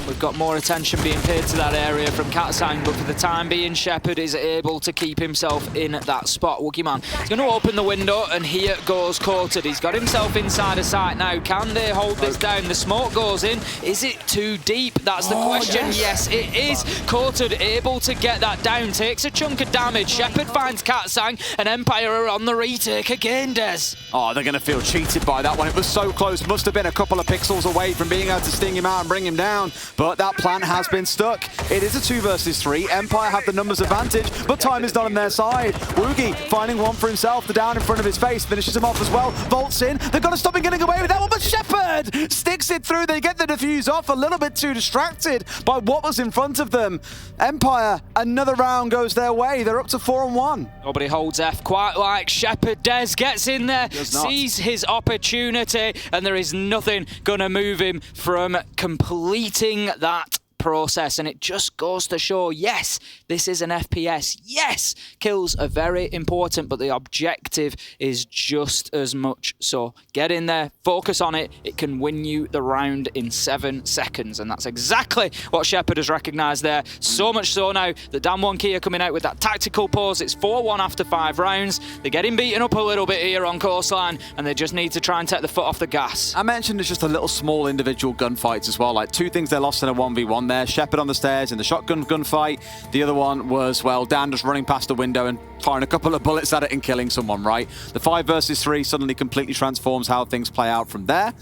Speaker 4: we've got more attention being paid to that area from Katsang, but for the time being, Shepard is able to keep himself in that spot. Woogieman is going to open the window, and here goes Coated. He's got himself inside a sight now. Can they hold this down? The smoke goes in. Is it too deep? That's the question. Yes, it is. Coated able to get that down. Takes a chunk of damage. Shepard finds Katsang, and Empire are on the retake again, Des.
Speaker 3: Oh, they're going to feel cheated by that one. It was so close. Must have been a couple of pixels away from being able to sting him out and bring him down. But that plan has been stuck. It is a 2 versus 3. Empire have the numbers advantage, but time is not on their side. Woogie finding one for himself. The down in front of his face finishes him off as well. Volts in. They've got to stop him getting away with that one, but Shepard sticks it through. They get the defuse off, a little bit too distracted by what was in front of them. Empire, another round goes their way. They're up to 4-1.
Speaker 4: Nobody holds F quite like Shepard. Des gets in there, sees his opportunity, and there is nothing going to move him from completing that process. And it just goes to show, yes, this is an FPS. Yes, kills are very important, but the objective is just as much. So get in there, focus on it. It can win you the round in 7 seconds. And that's exactly what Shepard has recognised there. So much so now that Damwon Kia coming out with that tactical pause. It's 4-1 after 5 rounds. They're getting beaten up a little bit here on Coastline, and they just need to try and take the foot off the gas.
Speaker 3: I mentioned it's just a little small individual gunfights as well. Like 2 things they lost in a 1v1 there. Shepard on the stairs in the shotgun gunfight. The other one was, well, Dan just running past the window and firing a couple of bullets at it and killing someone, right? The 5 versus 3 suddenly completely transforms how things play out from there.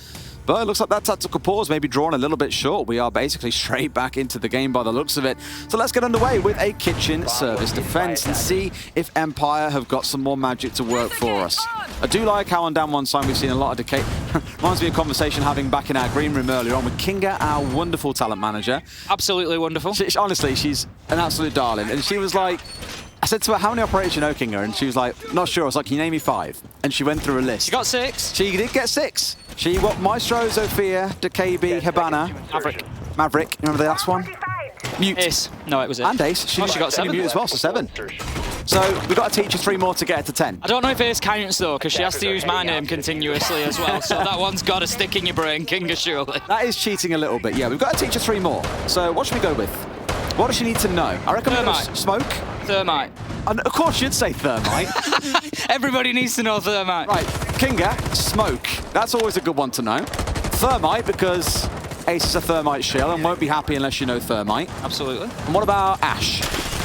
Speaker 3: But it looks like that tactical pause may be drawn a little bit short. We are basically straight back into the game by the looks of it. So let's get underway with a kitchen service defense and see if Empire have got some more magic to work for us. I do like how on Damwon's side we've seen a lot of decay. Reminds me of a conversation having back in our green room earlier on with Kinga, our wonderful talent manager.
Speaker 4: Absolutely wonderful.
Speaker 3: Honestly, she's an absolute darling. And she was like, I said to her, how many operators you know, Kinga? And she was like, not sure. I was like, can you name me 5? And she went through a list.
Speaker 4: She got 6.
Speaker 3: She did get 6. She got Maestro, Zofia, DKB, Hibana. Maverick. Remember the last one? Mute.
Speaker 4: Ace. No, it was it.
Speaker 3: And Ace. She got 7. Mute as well, so 7. So we've got to teach her 3 more to get her to 10.
Speaker 4: I don't know if Ace counts though, because she has to use my name continuously as well. So that one's got to stick in your brain, Kinga, surely.
Speaker 3: That is cheating a little bit. Yeah, we've got to teach her 3 more. So what should we go with? What does she need to know? I reckon smoke.
Speaker 4: Thermite.
Speaker 3: And of course you'd say thermite.
Speaker 4: Everybody needs to know thermite.
Speaker 3: Right, Kinga, smoke. That's always a good one to know. Thermite, because Ace is a thermite shell and won't be happy unless you know thermite.
Speaker 4: Absolutely.
Speaker 3: And what about Ash?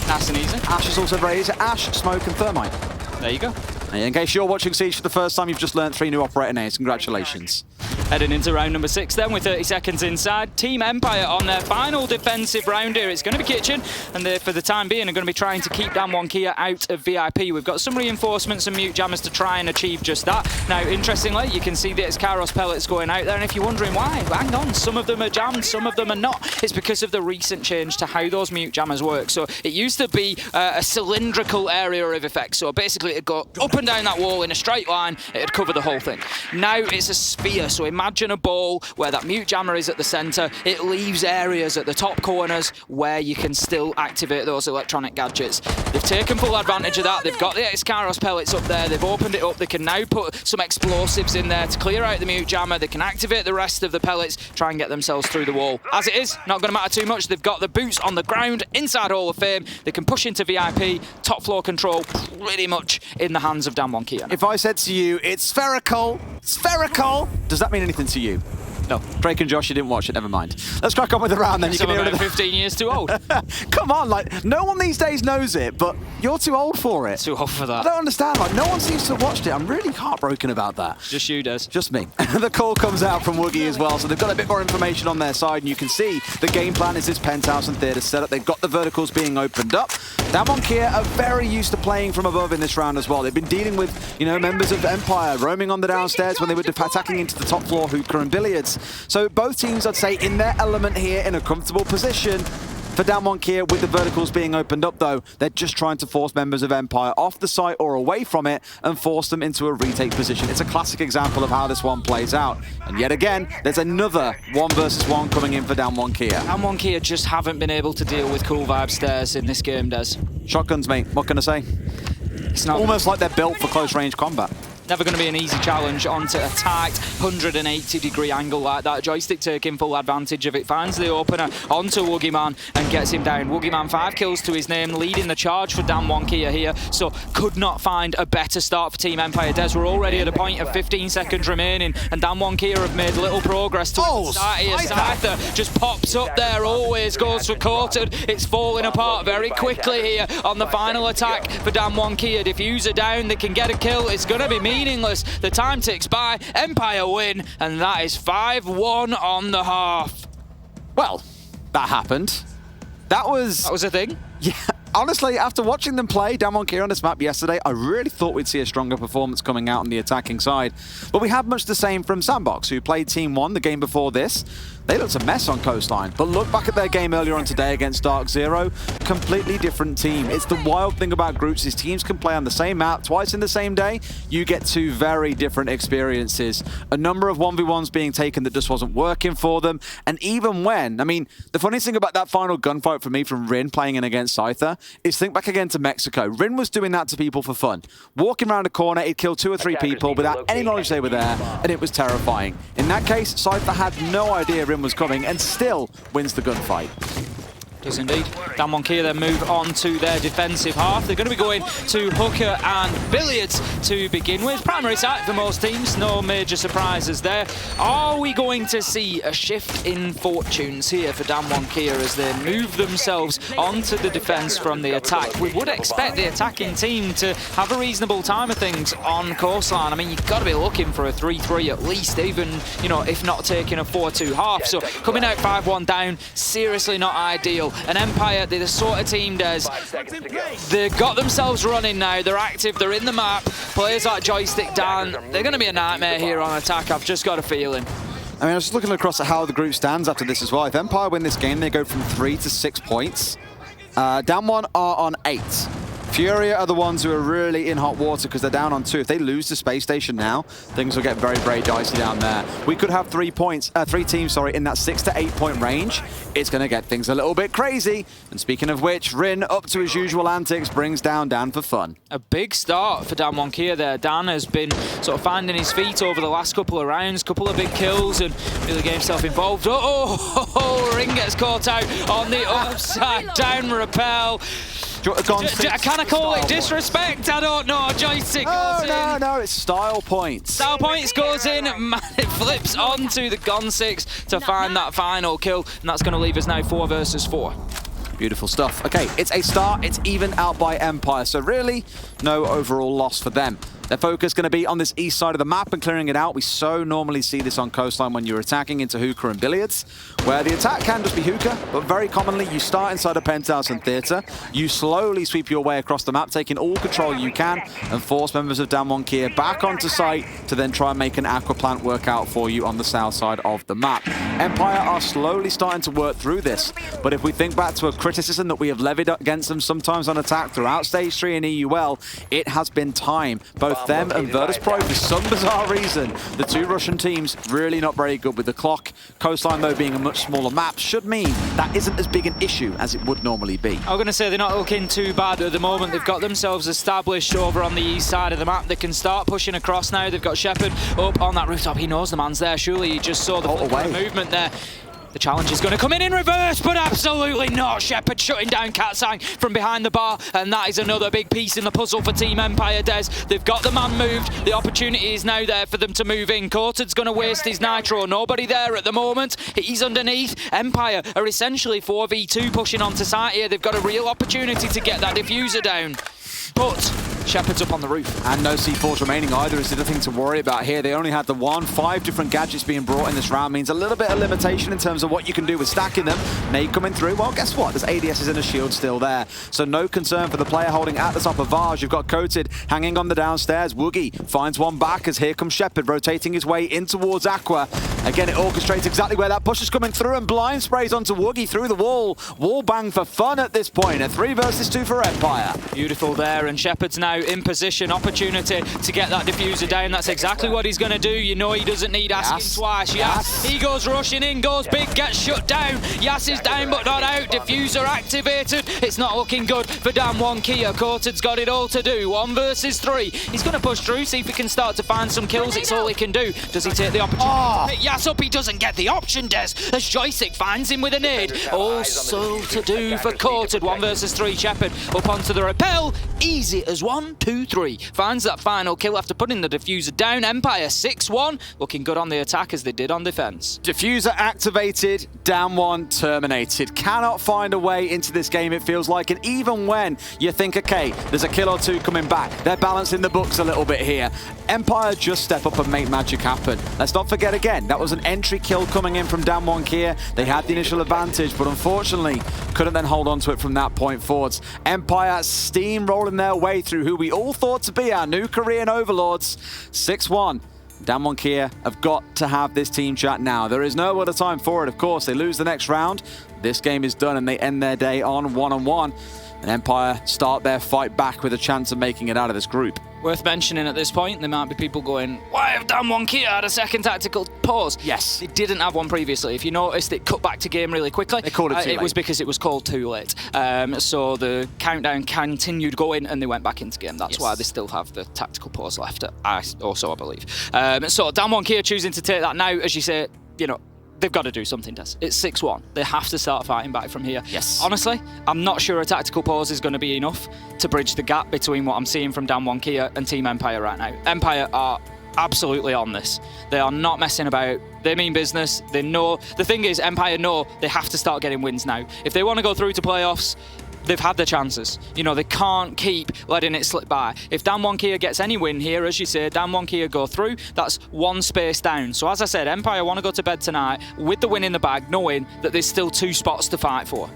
Speaker 4: Nice and easy.
Speaker 3: Ash is also very easy. Ash, smoke, and thermite.
Speaker 4: There you go.
Speaker 3: And in case you're watching Siege for the first time, you've just learned 3 new operator names. Congratulations.
Speaker 4: Heading into round number 6 then with 30 seconds inside. Team Empire on their final defensive round here. It's going to be kitchen, and they, for the time being, are going to be trying to keep Damwon Kia out of VIP. We've got some reinforcements and mute jammers to try and achieve just that. Now, interestingly, you can see the Karos pellets going out there, and if you're wondering why, hang on, some of them are jammed, some of them are not. It's because of the recent change to how those mute jammers work. So it used to be a cylindrical area of effect. So basically, it'd go up and down that wall in a straight line, it'd cover the whole thing. Now it's a sphere, so imagine a ball where that mute jammer is at the center. It leaves areas at the top corners where you can still activate those electronic gadgets. They've taken full advantage of that. They've got the Karos pellets up there. They've opened it up. They can now put some explosives in there to clear out the mute jammer. They can activate the rest of the pellets, try and get themselves through the wall. As it is, not going to matter too much. They've got the boots on the ground inside Hall of Fame. They can push into VIP. Top floor control pretty much in the hands of Damwon Kia.
Speaker 3: If I said to you, it's spherical, does that mean anything to you? No, Drake and Josh, you didn't watch it, never mind. Let's crack on with the round then. You
Speaker 4: I'm
Speaker 3: can hear
Speaker 4: about
Speaker 3: it.
Speaker 4: 15 years too old.
Speaker 3: Come on, like, no one these days knows it, but you're too old for it.
Speaker 4: Too old for
Speaker 3: I
Speaker 4: that.
Speaker 3: don't understand, like, no one seems to have watched it. I'm really heartbroken about that.
Speaker 4: Just you, Des.
Speaker 3: Just me. The call comes out from Woogie as well, so they've got a bit more information on their side, and you can see the game plan is this penthouse and theater setup. They've got the verticals being opened up. DWG KIA are very used to playing from above in this round as well. They've been dealing with, you know, members of Empire roaming on the downstairs when they were attacking into the top floor hookah and billiards. So both teams, I'd say, in their element here, in a comfortable position. For DWG KIA, with the verticals being opened up though, they're just trying to force members of Empire off the site or away from it and force them into a retake position. It's a classic example of how this one plays out. And yet again, there's another 1 versus 1 coming in for DWG KIA.
Speaker 4: DWG KIA just haven't been able to deal with cool vibe stairs in this game, Des.
Speaker 3: Shotguns, mate, what can I say?
Speaker 4: It's not
Speaker 3: Almost like they're built for close range combat.
Speaker 4: never going to be an easy challenge onto a tight 180-degree angle like that. Joystick taking full advantage of it, finds the opener onto Woogieman and gets him down. Woogieman 5 kills to his name, leading the charge for DWG KIA here, so could not find a better start for Team Empire. Des, we're already at a point of 15 seconds remaining, and DWG KIA have made little progress towards the start here. Scyther just pops up there, always goes for quartered. It's falling apart very quickly here on the final attack for DWG KIA. Diffuser down, they can get a kill. It's going to be meaningless. The time ticks by. Empire win, and that is 5-1 on the half.
Speaker 3: Well, that happened. That was
Speaker 4: a thing.
Speaker 3: Yeah, honestly, after watching them play DWG KIA on this map yesterday, I really thought we'd see a stronger performance coming out on the attacking side. But we had much the same from Sandbox, who played Team 1 the game before this. They looked a mess on Coastline, but look back at their game earlier on today against Dark Zero. Completely different team. It's the wild thing about groups is teams can play on the same map twice in the same day. You get two very different experiences. A number of 1v1s being taken that just wasn't working for them. And even when, I mean, the funniest thing about that final gunfight for me from Rin playing in against Scyther is think back again to Mexico. Rin was doing that to people for fun. Walking around a corner, he'd kill 2 or 3 people without any knowledge they were there, and it was terrifying. In that case, Scyther had no idea Rin was coming and still wins the gunfight.
Speaker 4: Does indeed. DWG KIA then move on to their defensive half. They're going to be going to hooker and billiards to begin with. Primary site for most teams, no major surprises there. Are we going to see a shift in fortunes here for DWG KIA as they move themselves onto the defense from the attack? We would expect the attacking team to have a reasonable time of things on Coastline. I mean, you've got to be looking for a 3-3 at least, even, you know, if not taking a 4-2 half. So coming out 5-1 down, seriously not ideal. And Empire, they're the sort of team, Des, they've got themselves running now, they're active, they're in the map, players like Joystick Dan, they're going to be a nightmare here on attack, I've just got a feeling.
Speaker 3: I mean, I was just looking across at how the group stands after this as well. If Empire win this game, they go from 3 to 6 points. Down 1 are on 8. Furia are the ones who are really in hot water because they're down on 2. If they lose the space station now, things will get very, very dicey down there. We could have 3 teams, in that 6 to 8 point range. It's going to get things a little bit crazy. And speaking of which, Rin, up to his usual antics, brings down Dan for fun.
Speaker 4: A big start for DWG KIA there. Dan has been sort of finding his feet over the last couple of rounds, couple of big kills, and really getting himself involved. Ring gets caught out on the upside down rappel. Can I call it disrespect? I don't know. Joystick goes in.
Speaker 3: No, it's style points.
Speaker 4: Style points goes in, man, it flips onto the Gon 6 to find that final kill, and that's going to leave us now 4 versus 4.
Speaker 3: Beautiful stuff. Okay, it's a start. It's even out by Empire, so really no overall loss for them. Their focus going to be on this east side of the map and clearing it out. We so normally see this on Coastline when you're attacking into hookah and billiards, where the attack can just be hookah, but very commonly you start inside a penthouse and theater. You slowly sweep your way across the map, taking all control you can, and force members of DWG KIA back onto site to then try and make an aqua plant work out for you on the south side of the map. Empire are slowly starting to work through this, but if we think back to a criticism that we have levied against them sometimes on attack throughout Stage 3 and EUL, it has been time. Both them and Virtus Pro, for some bizarre reason, the 2 Russian teams really not very good with the clock. Coastline, though, being a much smaller map, should mean that isn't as big an issue as it would normally be.
Speaker 4: I'm going to say they're not looking too bad at the moment. They've got themselves established over on the east side of the map. They can start pushing across now. They've got Shepard up on that rooftop. He knows the man's there. Surely he just saw the movement there. The challenge is going to come in reverse, but absolutely not. Shepard shutting down Coastline from behind the bar, and that is another big piece in the puzzle for Team Empire, Des. They've got the man moved. The opportunity is now there for them to move in. Corted's going to waste his nitro. Nobody there at the moment. He's underneath. Empire are essentially 4v2 pushing onto site here. They've got a real opportunity to get that diffuser down. But Shepard's up on the roof.
Speaker 3: And no C4s remaining either, is the thing to worry about here. They only had the one. 5 different gadgets being brought in this round means a little bit of limitation in terms of what you can do with stacking them. Nade coming through. Well, guess what? There's ADSs and a shield still there. So no concern for the player holding at the top of Vaj. You've got Coated hanging on the downstairs. Woogie finds one back as here comes Shepard rotating his way in towards Aqua. Again, it orchestrates exactly where that push is coming through and blind sprays onto Woogie through the wall. Wall bang for fun at this point. A 3 versus 2 for Empire.
Speaker 4: Beautiful there, and Shepard's now in position. Opportunity to get that diffuser down. That's exactly what he's going to do. You know he doesn't need asking twice. Yas, he goes rushing in, goes big, gets shut down. Yas is down but not out. Diffuser activated. It's not looking good for DWG KIA. Corted's got it all to do. 1 versus 3. He's going to push through, see if he can start to find some kills. It's all he can do. Does he take the opportunity? Pick Yas up. He doesn't get the option, Des. As Joystick finds him with a nade. Also to do for Corted. 1 versus 3. Shepard up onto the rappel. Easy as 1, 2, 3. Finds that final kill after putting the diffuser down. Empire 6-1. Looking good on the attack as they did on defense.
Speaker 3: Diffuser activated, down 1 terminated. Cannot find a way into this game, it feels like. And even when you think, okay, there's a kill or 2 coming back, they're balancing the books a little bit here. Empire just step up and make magic happen. Let's not forget again, that was an entry kill coming in from DWG KIA. They had the initial advantage, but unfortunately couldn't then hold on to it from that point forwards. Empire steamrolling their way through who we all thought to be our new Korean overlords. 6-1. DWG KIA have got to have this team chat now. There is no other time for it, of course. They lose the next round. This game is done and they end their day on 1-on-1. And Empire start their fight back with a chance of making it out of this group.
Speaker 4: Worth mentioning at this point, there might be people going, why have DWG KIA had a second tactical pause?
Speaker 3: Yes.
Speaker 4: They didn't have one previously. If you noticed, it cut back to game really quickly.
Speaker 3: They called it too late.
Speaker 4: It was because it was called too late. So the countdown continued going and they went back into game. That's why they still have the tactical pause left, I believe. So DWG KIA choosing to take that now, as you say, you know, they've got to do something, Des. It's 6-1. They have to start fighting back from here.
Speaker 3: Yes.
Speaker 4: Honestly, I'm not sure a tactical pause is going to be enough to bridge the gap between what I'm seeing from DWG KIA and Team Empire right now. Empire are absolutely on this. They are not messing about. They mean business. They know. The thing is, Empire know they have to start getting wins now. If they want to go through to playoffs, they've had their chances. You know, they can't keep letting it slip by. If DWG KIA gets any win here, as you say, DWG KIA go through, that's 1 space down. So as I said, Empire want to go to bed tonight with the win in the bag, knowing that there's still 2 spots to fight for.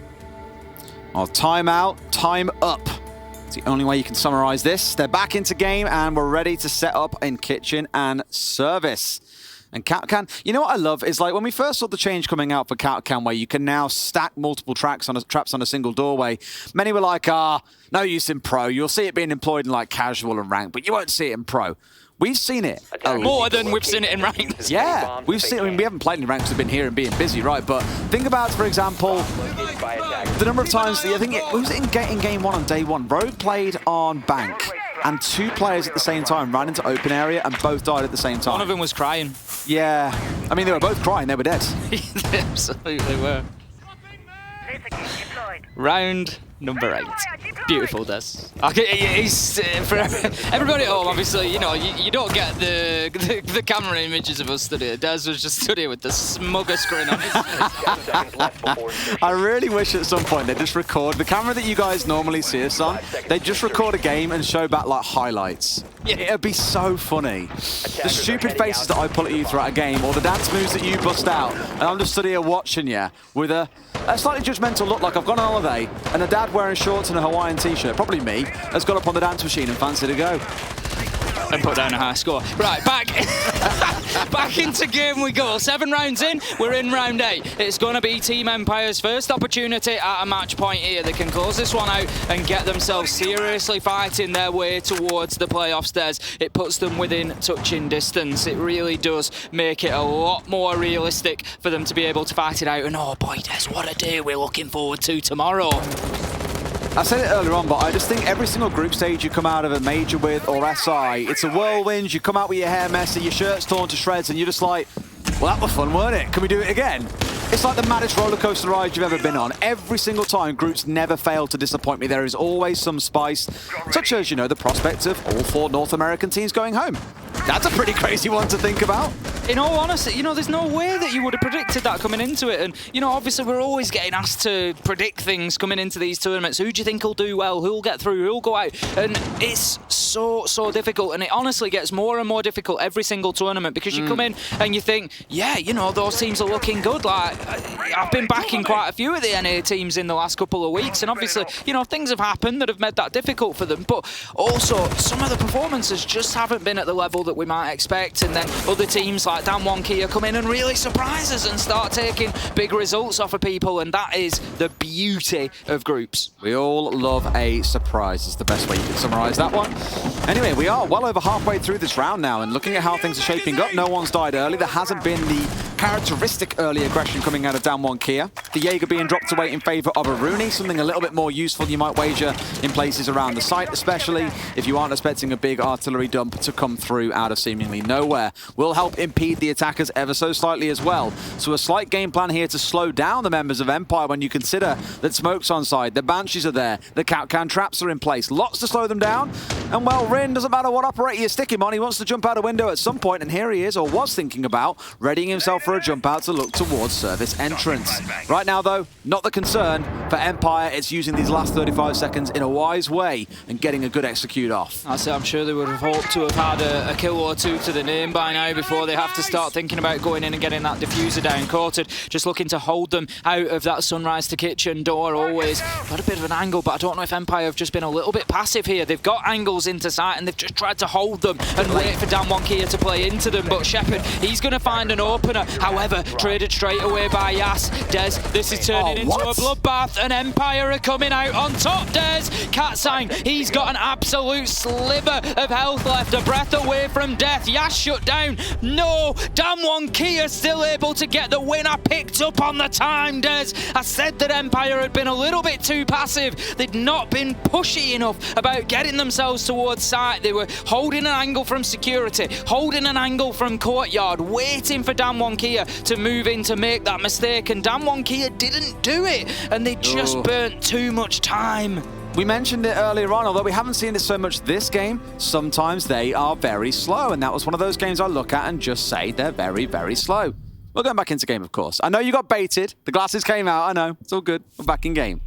Speaker 3: Well, time out, time up. It's the only way you can summarize this. They're back into game and we're ready to set up in kitchen and service. And CapCan, you know what I love is like when we first saw the change coming out for CapCan where you can now stack multiple traps on a single doorway, many were like, no use in pro. You'll see it being employed in like casual and ranked, but you won't see it in pro. We've seen it
Speaker 4: more than we've seen it in ranked.
Speaker 3: Yeah, we've seen. I mean, we haven't played in ranks. We've been here and being busy, right? But think about, for example, the number of times. I think it was in game 1 on day 1. Rogue played on bank, and 2 players at the same time ran into open area, and both died at the same time.
Speaker 4: One of them was crying.
Speaker 3: Yeah, I mean they were both crying. They were dead.
Speaker 4: They absolutely were. Round number 8. Beautiful, Des. Okay, he's for everybody at home. Obviously, you know you don't get the camera images of us stood here. Des was just stood here with the smuggest grin on his face.
Speaker 3: I really wish at some point they'd just record the camera that you guys normally see us on. They'd just record a game and show back like highlights. Yeah. It'd be so funny. The stupid faces that I pull at you throughout a game, or the dance moves that you bust out, and I'm just stood here watching you with a slightly judgmental look, like I've gone on holiday, and a dad wearing shorts and a Hawaiian t-shirt, probably me, has got up on the dance machine and fancy to go.
Speaker 4: And put down a high score. Right, back into game we go. 7 rounds in, we're in round 8. It's going to be Team Empire's first opportunity at a match point here. They can close this one out and get themselves seriously fighting their way towards the playoffs. It puts them within touching distance. It really does make it a lot more realistic for them to be able to fight it out. And oh boy, Des, what a day we're looking forward to tomorrow.
Speaker 3: I said it earlier on, but I just think every single group stage you come out of a major with or SI, it's a whirlwind. You come out with your hair messy, your shirt's torn to shreds, and you're just like, Well, that was fun, weren't it? Can we do it again? It's like the maddest roller coaster ride you've ever been on. Every single time, groups never fail to disappoint me. There is always some spice, such as, you know, the prospect of all 4 North American teams going home. That's a pretty crazy one to think about.
Speaker 4: In all honesty, you know, there's no way that you would have predicted that coming into it. And, you know, obviously we're always getting asked to predict things coming into these tournaments. Who do you think will do well? Who'll get through? Who'll go out? And it's so difficult. And it honestly gets more and more difficult every single tournament because you come in and you think, yeah, you know, those teams are looking good. Like, I've been backing quite a few of the NA teams in the last couple of weeks. And obviously, you know, things have happened that have made that difficult for them. But also, some of the performances just haven't been at the level that we might expect. And then other teams like DWG KIA come in and really surprise us and start taking big results off of people. And that is the beauty of groups.
Speaker 3: We all love a surprise, is the best way you can summarise that one. Anyway, we are well over halfway through this round now, and looking at how things are shaping up, no one's died early. There hasn't been the characteristic early aggression coming out of DWG KIA. The Jaeger being dropped away in favour of a Rooney, something a little bit more useful you might wager in places around the site, especially if you aren't expecting a big artillery dump to come through out of seemingly nowhere. Will help impede the attackers ever so slightly as well. So a slight game plan here to slow down the members of Empire when you consider that Smoke's on side, the Banshees are there, the Capcan traps are in place, lots to slow them down. And well, Rin, doesn't matter what operator you stick him on, he wants to jump out a window at some point, and here he is, or was thinking about, readying himself for a jump out to look towards service entrance. Right now though, not the concern for Empire. It's using these last 35 seconds in a wise way and getting a good execute off.
Speaker 4: I'm sure they would have hoped to have had a kill or two to the name by now before they have to start thinking about going in and getting that diffuser down. Courted, just looking to hold them out of that sunrise to kitchen door always. Got a bit of an angle, but I don't know if Empire have just been a little bit passive here. They've got angles into sight and they've just tried to hold them and wait for DWG KIA to play into them. But Shepard, he's going to find an opener. However, traded straight away by Yas. Des, this is turning into a bloodbath, and Empire are coming out on top. Des, Coastline, he's got an absolute sliver of health left, a breath away from death. Yas shut down. No, DWG KIA still able to get the win. I picked up on the time, Des. I said that Empire had been a little bit too passive. They'd not been pushy enough about getting themselves towards site. They were holding an angle from security, holding an angle from courtyard, waiting for DWG KIA to move in to make that mistake, and DWG KIA didn't do it, and they just burnt too much time.
Speaker 3: We mentioned it earlier on, although we haven't seen it so much this game, sometimes they are very slow, and that was one of those games I look at and just say they're very, very slow. We're going back into game, of course. I know you got baited. The glasses came out. I know. It's all good. We're back in game.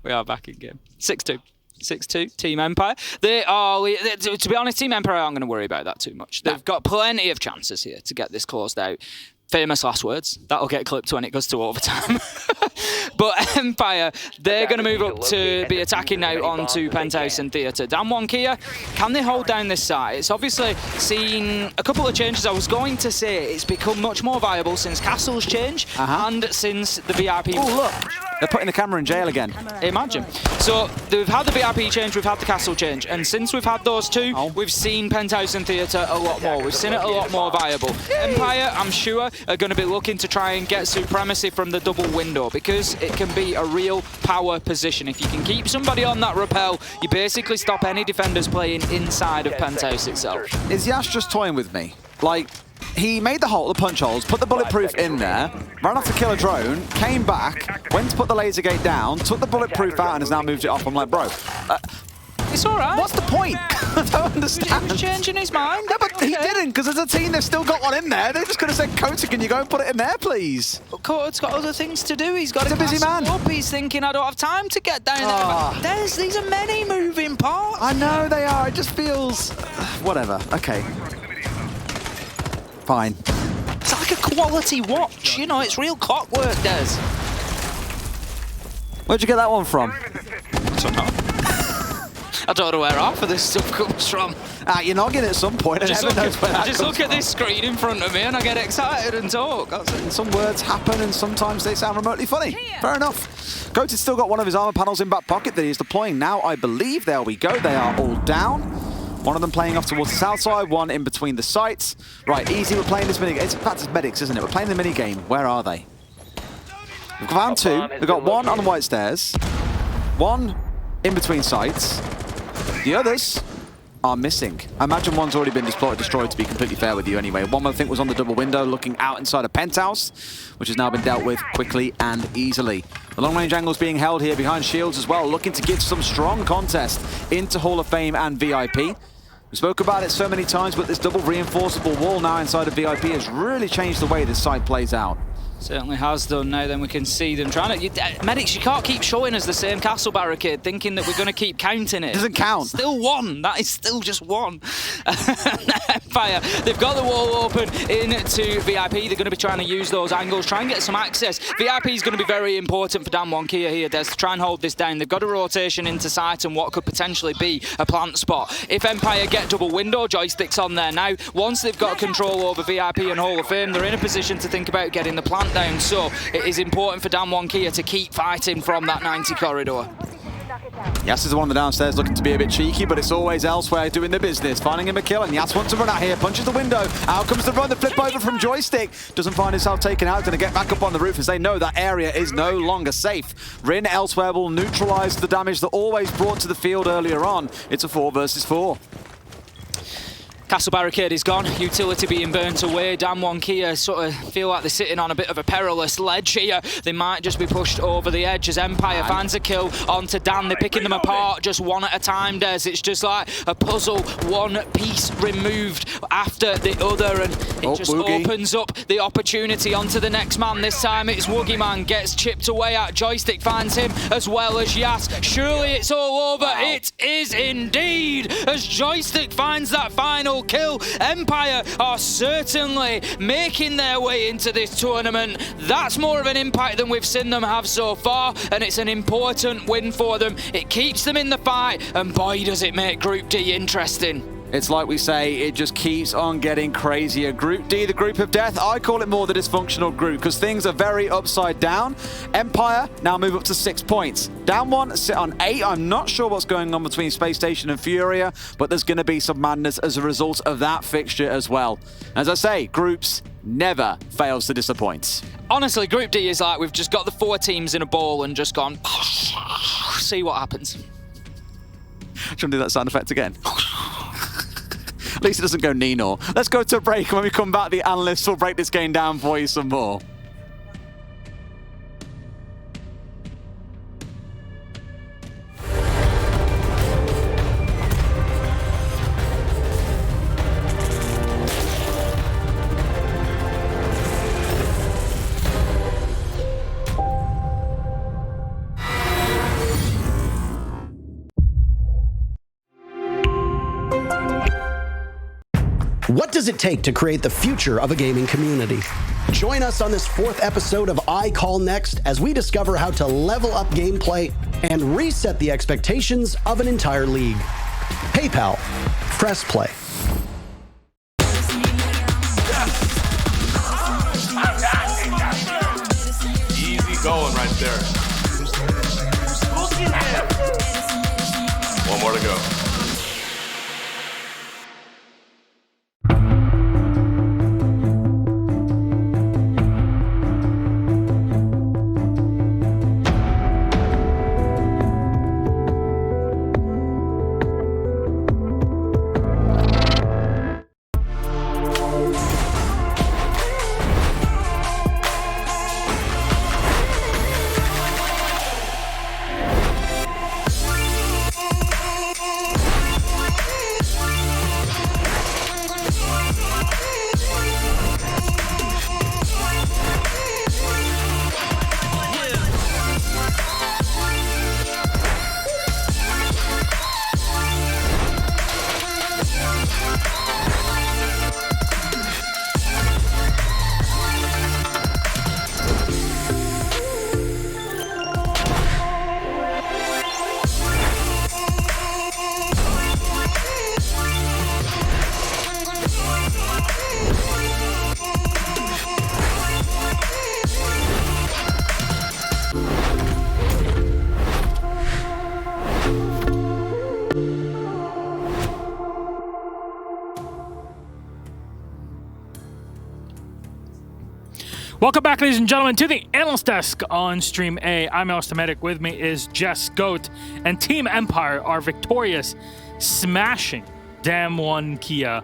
Speaker 4: We are back in game. 6-2. 6-2, Team Empire. They are, to be honest, Team Empire aren't going to worry about that too much. They've got plenty of chances here to get this closed out. Famous last words. That'll get clipped when it goes to overtime. But Empire, they're going to move up to be attacking now onto Penthouse and Theatre. DWG KIA, can they hold down this site? It's obviously seen a couple of changes. I was going to say it's become much more viable since Castle's change and since the VIP.
Speaker 3: Oh, look. They're putting the camera in jail again.
Speaker 4: Imagine. So they've had the VIP change, we've had the Castle change, and since we've had those two, we've seen Penthouse and Theatre a lot more. We've seen it a lot more viable. Empire, I'm sure, are going to be looking to try and get supremacy from the double window because it can be a real power position. If you can keep somebody on that rappel, you basically stop any defenders playing inside of Penthouse itself.
Speaker 3: Is Yash just toying with me? Like, he made the punch holes, put the bulletproof in there, ran off to kill a drone, came back, went to put the laser gate down, took the bulletproof out and has now moved it off. I'm like, bro,
Speaker 4: it's all right.
Speaker 3: What's the point? I don't understand.
Speaker 4: He was changing his mind.
Speaker 3: No, but he didn't, because as a team, they've still got one in there. They just could have said, Kota, can you go and put it in there, please?
Speaker 4: But Kota's got other things to do. He's got
Speaker 3: a busy man.
Speaker 4: Up. He's thinking, I don't have time to get down there. But these are many moving parts.
Speaker 3: I know they are. It just feels... whatever. Okay. Fine.
Speaker 4: It's like a quality watch. You know, it's real clockwork, Des.
Speaker 3: Where'd you get that one from?
Speaker 4: I don't know. I don't know where half of this stuff comes from.
Speaker 3: You're noggin at some point, and
Speaker 4: just look at this screen in front of me and I get excited and talk.
Speaker 3: And some words happen and sometimes they sound remotely funny. Fair enough. Kota's still got one of his armor panels in back pocket that he's deploying now, I believe. There we go. They are all down. One of them playing off towards the south side, one in between the sites. Right, easy, we're playing this mini game. In fact, it's medics, isn't it? We're playing the mini game. Where are they? We've found two. We've got one on the white stairs, one in between sites. The others are missing. I imagine one's already been destroyed, to be completely fair with you anyway. One, I think, was on the double window looking out inside a penthouse, which has now been dealt with quickly and easily. The long-range angle's being held here behind shields as well, looking to give some strong contest into Hall of Fame and VIP. We spoke about it so many times, but this double reinforceable wall now inside of VIP has really changed the way this site plays out.
Speaker 4: Certainly has done. Now then we can see them trying to... Medics, you can't keep showing us the same castle barricade thinking that we're going to keep counting it.
Speaker 3: It doesn't count.
Speaker 4: Still one. That is still just one. Empire, they've got the wall open into VIP. They're going to be trying to use those angles, try and get some access. VIP is going to be very important for DWG KIA here, Des, to try and hold this down. They've got a rotation into sight and what could potentially be a plant spot. If Empire get double window, joysticks on there now. Once they've got control over VIP and Hall of Fame, they're in a position to think about getting the plant down. So it is important for DWG KIA to keep fighting from that 90 corridor.
Speaker 3: Yas is the one on the downstairs looking to be a bit cheeky, but it's always elsewhere doing the business. Finding him a kill, and Yas wants to run out here, punches the window. Out comes the run, the flip over from Joystick. Doesn't find himself taken out, going to get back up on the roof as they know that area is no longer safe. Rin elsewhere will neutralize the damage that always brought to the field earlier on. It's a 4 versus 4.
Speaker 4: Castle barricade is gone, utility being burnt away. DWG KIA sort of feel like they're sitting on a bit of a perilous ledge here. They might just be pushed over the edge as Empire finds a kill onto Dan. They're picking them apart just one at a time, Des. It's just like a puzzle, one piece removed after the other, and it just opens up the opportunity onto the next man. This time it's Woogie Man, gets chipped away at. Joystick finds him as well as Yas. Surely it's all over. It is indeed, as Joystick finds that final kill. Empire are certainly making their way into this tournament. That's more of an impact than we've seen them have so far, and it's an important win for them. It keeps them in the fight, and boy does it make Group D interesting.
Speaker 3: It's like we say, it just keeps on getting crazier. Group D, the group of death, I call it more the dysfunctional group because things are very upside down. Empire now move up to 6 points. Down 1, sit on 8. I'm not sure what's going on between Space Station and Furia, but there's going to be some madness as a result of that fixture as well. As I say, groups never fails to disappoint.
Speaker 4: Honestly, Group D is like we've just got the 4 teams in a ball and just gone, see what happens.
Speaker 3: Do you want to do that sound effect again? At least it doesn't go Nino. Let's go to a break. When we come back, the Analyst will break this game down for you some more.
Speaker 5: What does it take to create the future of a gaming community? Join us on this 4th episode of I Call Next as we discover how to level up gameplay and reset the expectations of an entire league. PayPal, press play.
Speaker 6: Easy going right there. One more to go.
Speaker 1: Welcome back, ladies and gentlemen, to the Analyst Desk on Stream A. I'm Analyst Medic. With me is Jess Goat, and Team Empire are victorious, smashing Damwon Kia.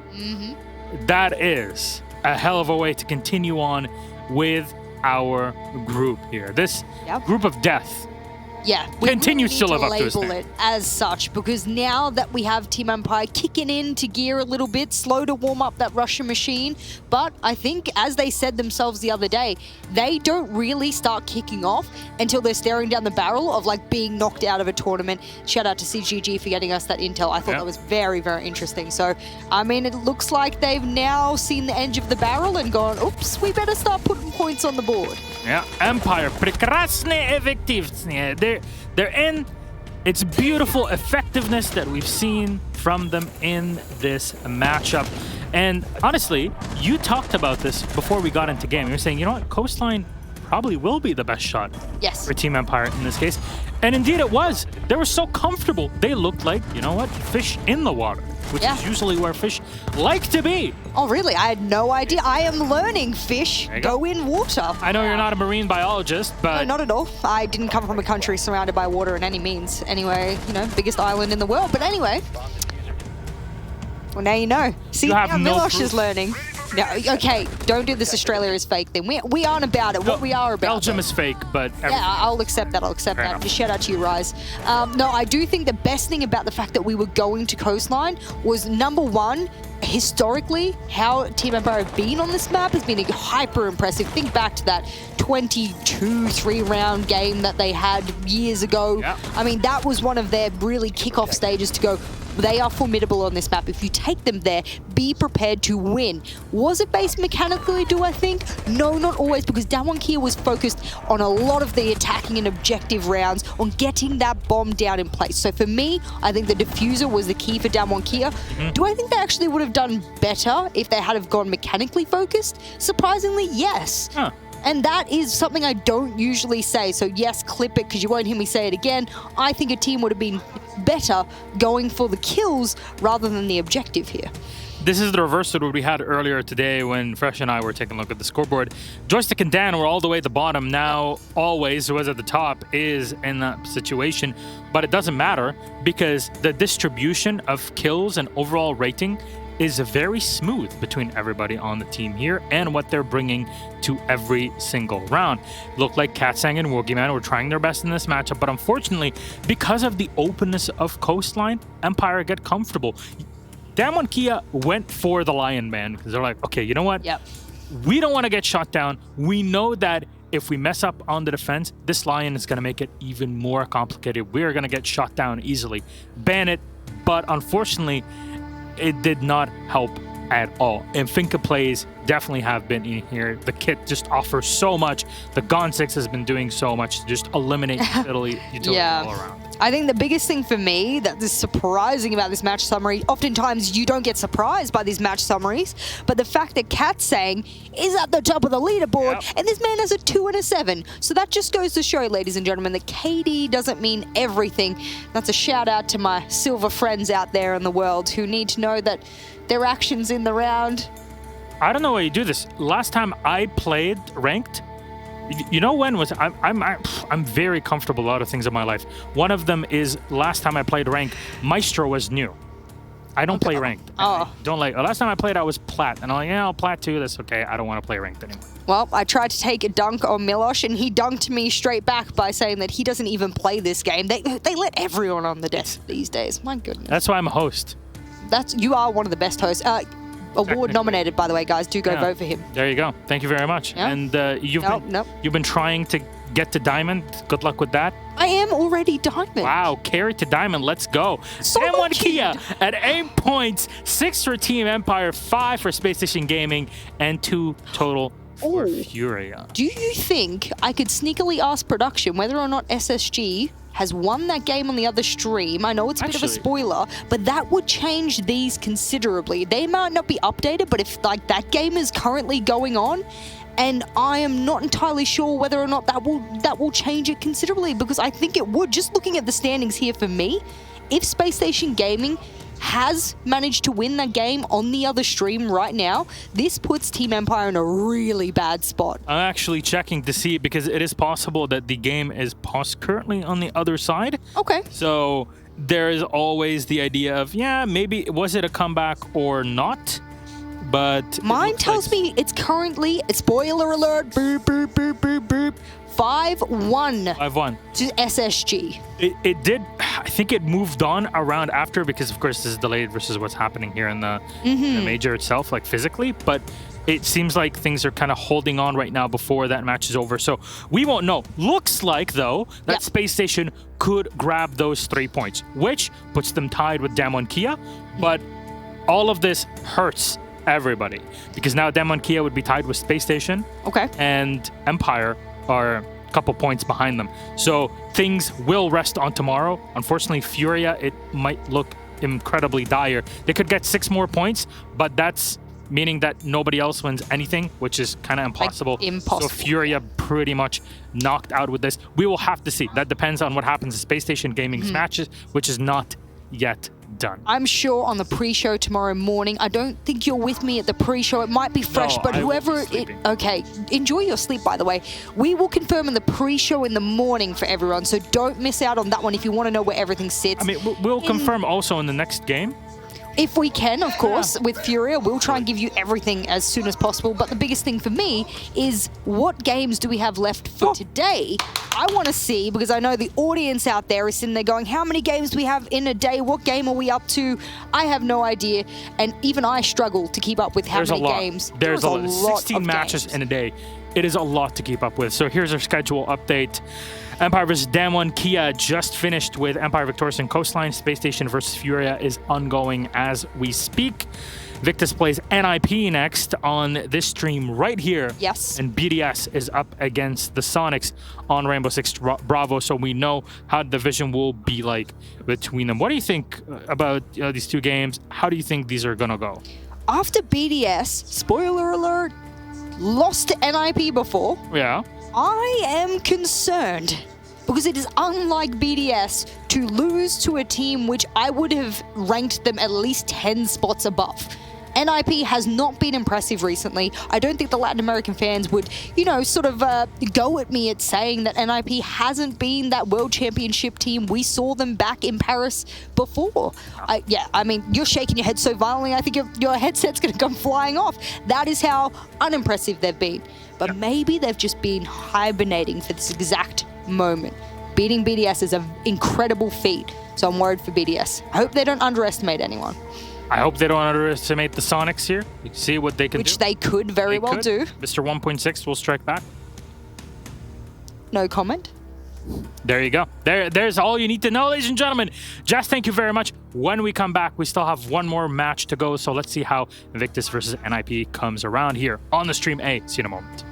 Speaker 1: That is a hell of a way to continue on with our group here. This group of death
Speaker 2: we
Speaker 1: continues
Speaker 2: really
Speaker 1: to
Speaker 2: need
Speaker 1: live up to its
Speaker 2: label
Speaker 1: name.
Speaker 2: it as such, because now that we have Team Empire kicking into gear a little bit, slow to warm up that Russian machine, but I think, as they said themselves the other day, they don't really start kicking off until they're staring down the barrel of like being knocked out of a tournament. Shout out to CGG for getting us that intel. I thought that was very, very interesting. So, I mean, it looks like they've now seen the edge of the barrel and gone, oops, we better start putting points on the board.
Speaker 1: Yeah, Empire, прекрасные эффективные. They're in. It's beautiful effectiveness that we've seen from them in this matchup. And honestly, you talked about this before we got into game. You were saying, you know what, Coastline probably will be the best shot for Team Empire in this case. And indeed it was. They were so comfortable. They looked like, you know what, fish in the water, which is usually where fish like to be.
Speaker 2: Oh, really? I had no idea. I am learning, fish go in water.
Speaker 1: I know you're not a marine biologist, but...
Speaker 2: No, not at all. I didn't come from a country surrounded by water in any means. Anyway, you know, biggest island in the world. But anyway, well, now you know. See, now Milosh is learning. No, okay, don't do this Australia is fake thing. We aren't about it. What we are about.
Speaker 1: Belgium is fake, but...
Speaker 2: I'll accept that. I'll accept that. Just shout out to you, Rise. No, I do think the best thing about the fact that we were going to Coastline was, number one, historically, how Team Empire have been on this map has been hyper impressive. Think back to that 22 3-round game that they had years ago. I mean, that was one of their really kickoff stages to go, they are formidable on this map. If you take them there, be prepared to win. Was it based mechanically, do I think? No, not always, because Damwon Kia was focused on a lot of the attacking and objective rounds, on getting that bomb down in place. So for me, I think the diffuser was the key for Damwon Kia. Do I think they actually would have done better if they had have gone mechanically focused? Surprisingly, yes. And that is something I don't usually say. So yes, clip it, because you won't hear me say it again. I think a team would have been better going for the kills rather than the objective here.
Speaker 1: This is the reverse of what we had earlier today when Fresh and I were taking a look at the scoreboard. Joystick and Dan were all the way at the bottom. Now, Always, who was at the top, is in that situation. But it doesn't matter, because the distribution of kills and overall rating is very smooth between everybody on the team here and what they're bringing to every single round. Looked like Katsang and Woogieman were trying their best in this matchup, but unfortunately, because of the openness of Coastline, Empire get comfortable. Damwon Kia went for the Lion Man because they're like, okay, you know what? We don't want to get shot down. We know that if we mess up on the defense, this Lion is going to make it even more complicated. We're going to get shot down easily. Ban it, but unfortunately, it did not help at all. And Finca plays definitely have been in here. The kit just offers so much. The Gon 6 has been doing so much to just eliminate utility all around.
Speaker 2: I think the biggest thing for me that is surprising about this match summary, oftentimes you don't get surprised by these match summaries, but the fact that Katsang is at the top of the leaderboard and this man has a 2 and a 7. So that just goes to show, ladies and gentlemen, that KD doesn't mean everything. That's a shout out to my silver friends out there in the world who need to know that their actions in the round.
Speaker 1: I don't know why you do this. Last time I played ranked, you know when was I'm very comfortable with a lot of things in my life. One of them is last time I played ranked, Maestro was new. I don't play ranked. Last time I played, I was plat, and I'm like, I'll plat too. That's okay. I don't want to play ranked anymore.
Speaker 2: Well, I tried to take a dunk on Milosh, and he dunked me straight back by saying that he doesn't even play this game. They let everyone on the desk these days. My goodness.
Speaker 1: That's why I'm a host.
Speaker 2: You are one of the best hosts. Award nominated, by the way, guys. Do go vote for him.
Speaker 1: There you go. Thank you very much. And you've been trying to get to Diamond. Good luck with that.
Speaker 2: I am already Diamond.
Speaker 1: Wow, carry to Diamond. Let's go. Damwon Kia at 8 points, 6 for Team Empire, 5 for Space Station Gaming, and 2 total for Furia.
Speaker 2: Do you think I could sneakily ask production whether or not SSG has won that game on the other stream? I know it's a bit of a spoiler, but that would change these considerably. They might not be updated, but if like that game is currently going on, and I am not entirely sure whether or not that will change it considerably, because I think it would. Just looking at the standings here for me, if Space Station Gaming has managed to win that game on the other stream right now, this puts Team Empire in a really bad spot.
Speaker 1: I'm actually checking to see, because it is possible that the game is paused currently on the other side.
Speaker 2: Okay.
Speaker 1: So there is always the idea of, yeah, maybe was it a comeback or not? But
Speaker 2: mine tells me it's currently, spoiler alert, boop, boop, boop, boop, boop, 5-1.
Speaker 1: 5-1
Speaker 2: to SSG.
Speaker 1: It did. I think it moved on around after because, of course, this is delayed versus what's happening here in the major itself, like physically. But it seems like things are kind of holding on right now before that match is over. So we won't know. Looks like, though, that Space Station could grab those 3 points, which puts them tied with Damwon Kia. But all of this hurts everybody because now Damwon Kia would be tied with Space Station.
Speaker 2: Okay.
Speaker 1: And Empire are a couple points behind them. So things will rest on tomorrow. Unfortunately, Furia, it might look incredibly dire. They could get 6 more points, but that's meaning that nobody else wins anything, which is kind of impossible.
Speaker 2: Like, impossible.
Speaker 1: So Furia pretty much knocked out with this. We will have to see. That depends on what happens in Space Station Gaming's matches, which is not yet done.
Speaker 2: I'm sure on the pre-show tomorrow morning. I don't think you're with me at the pre-show. It might be fresh,
Speaker 1: No,
Speaker 2: but
Speaker 1: I will
Speaker 2: whoever
Speaker 1: be
Speaker 2: it...
Speaker 1: sleeping.
Speaker 2: Okay, enjoy your sleep, by the way. We will confirm in the pre-show in the morning for everyone, so don't miss out on that one if you want to know where everything sits.
Speaker 1: I mean, we'll confirm also in the next game.
Speaker 2: If we can, of course, with Furia, we'll try and give you everything as soon as possible. But the biggest thing for me is what games do we have left for today? I want to see, because I know the audience out there is sitting there going, how many games do we have in a day? What game are we up to? I have no idea. And even I struggle to keep up with how many games.
Speaker 1: There's a lot. 16
Speaker 2: of
Speaker 1: matches
Speaker 2: games
Speaker 1: in a day. It is a lot to keep up with. So here's our schedule update. Empire versus Damwon Kia just finished with Empire victorious in Coastline. Space Station versus Furia is ongoing as we speak. Victus plays NIP next on this stream right here.
Speaker 2: Yes.
Speaker 1: And BDS is up against the Sonics on Rainbow Six Bravo, so we know how the division will be like between them. What do you think about these two games? How do you think these are going to go?
Speaker 2: After BDS, spoiler alert, lost to NIP before,
Speaker 1: Yeah.
Speaker 2: I am concerned because it is unlike BDS to lose to a team which I would have ranked them at least 10 spots above. NIP has not been impressive recently. I don't think the Latin American fans would, sort of go at me at saying that NIP hasn't been that World Championship team. We saw them back in Paris before. I mean, you're shaking your head so violently, I think your headset's going to come flying off. That is how unimpressive they've been. But maybe they've just been hibernating for this exact moment. Beating BDS is an incredible feat, so I'm worried for BDS. I hope they don't underestimate anyone.
Speaker 1: I hope they don't underestimate the Sonics here. See what they can do.
Speaker 2: Which they could very well do.
Speaker 1: Mr. 1.6 will strike back.
Speaker 2: No comment.
Speaker 1: There you go. There's all you need to know, ladies and gentlemen. Jess, thank you very much. When we come back, we still have one more match to go, so let's see how Victus versus NIP comes around here on the stream A. See you in a moment.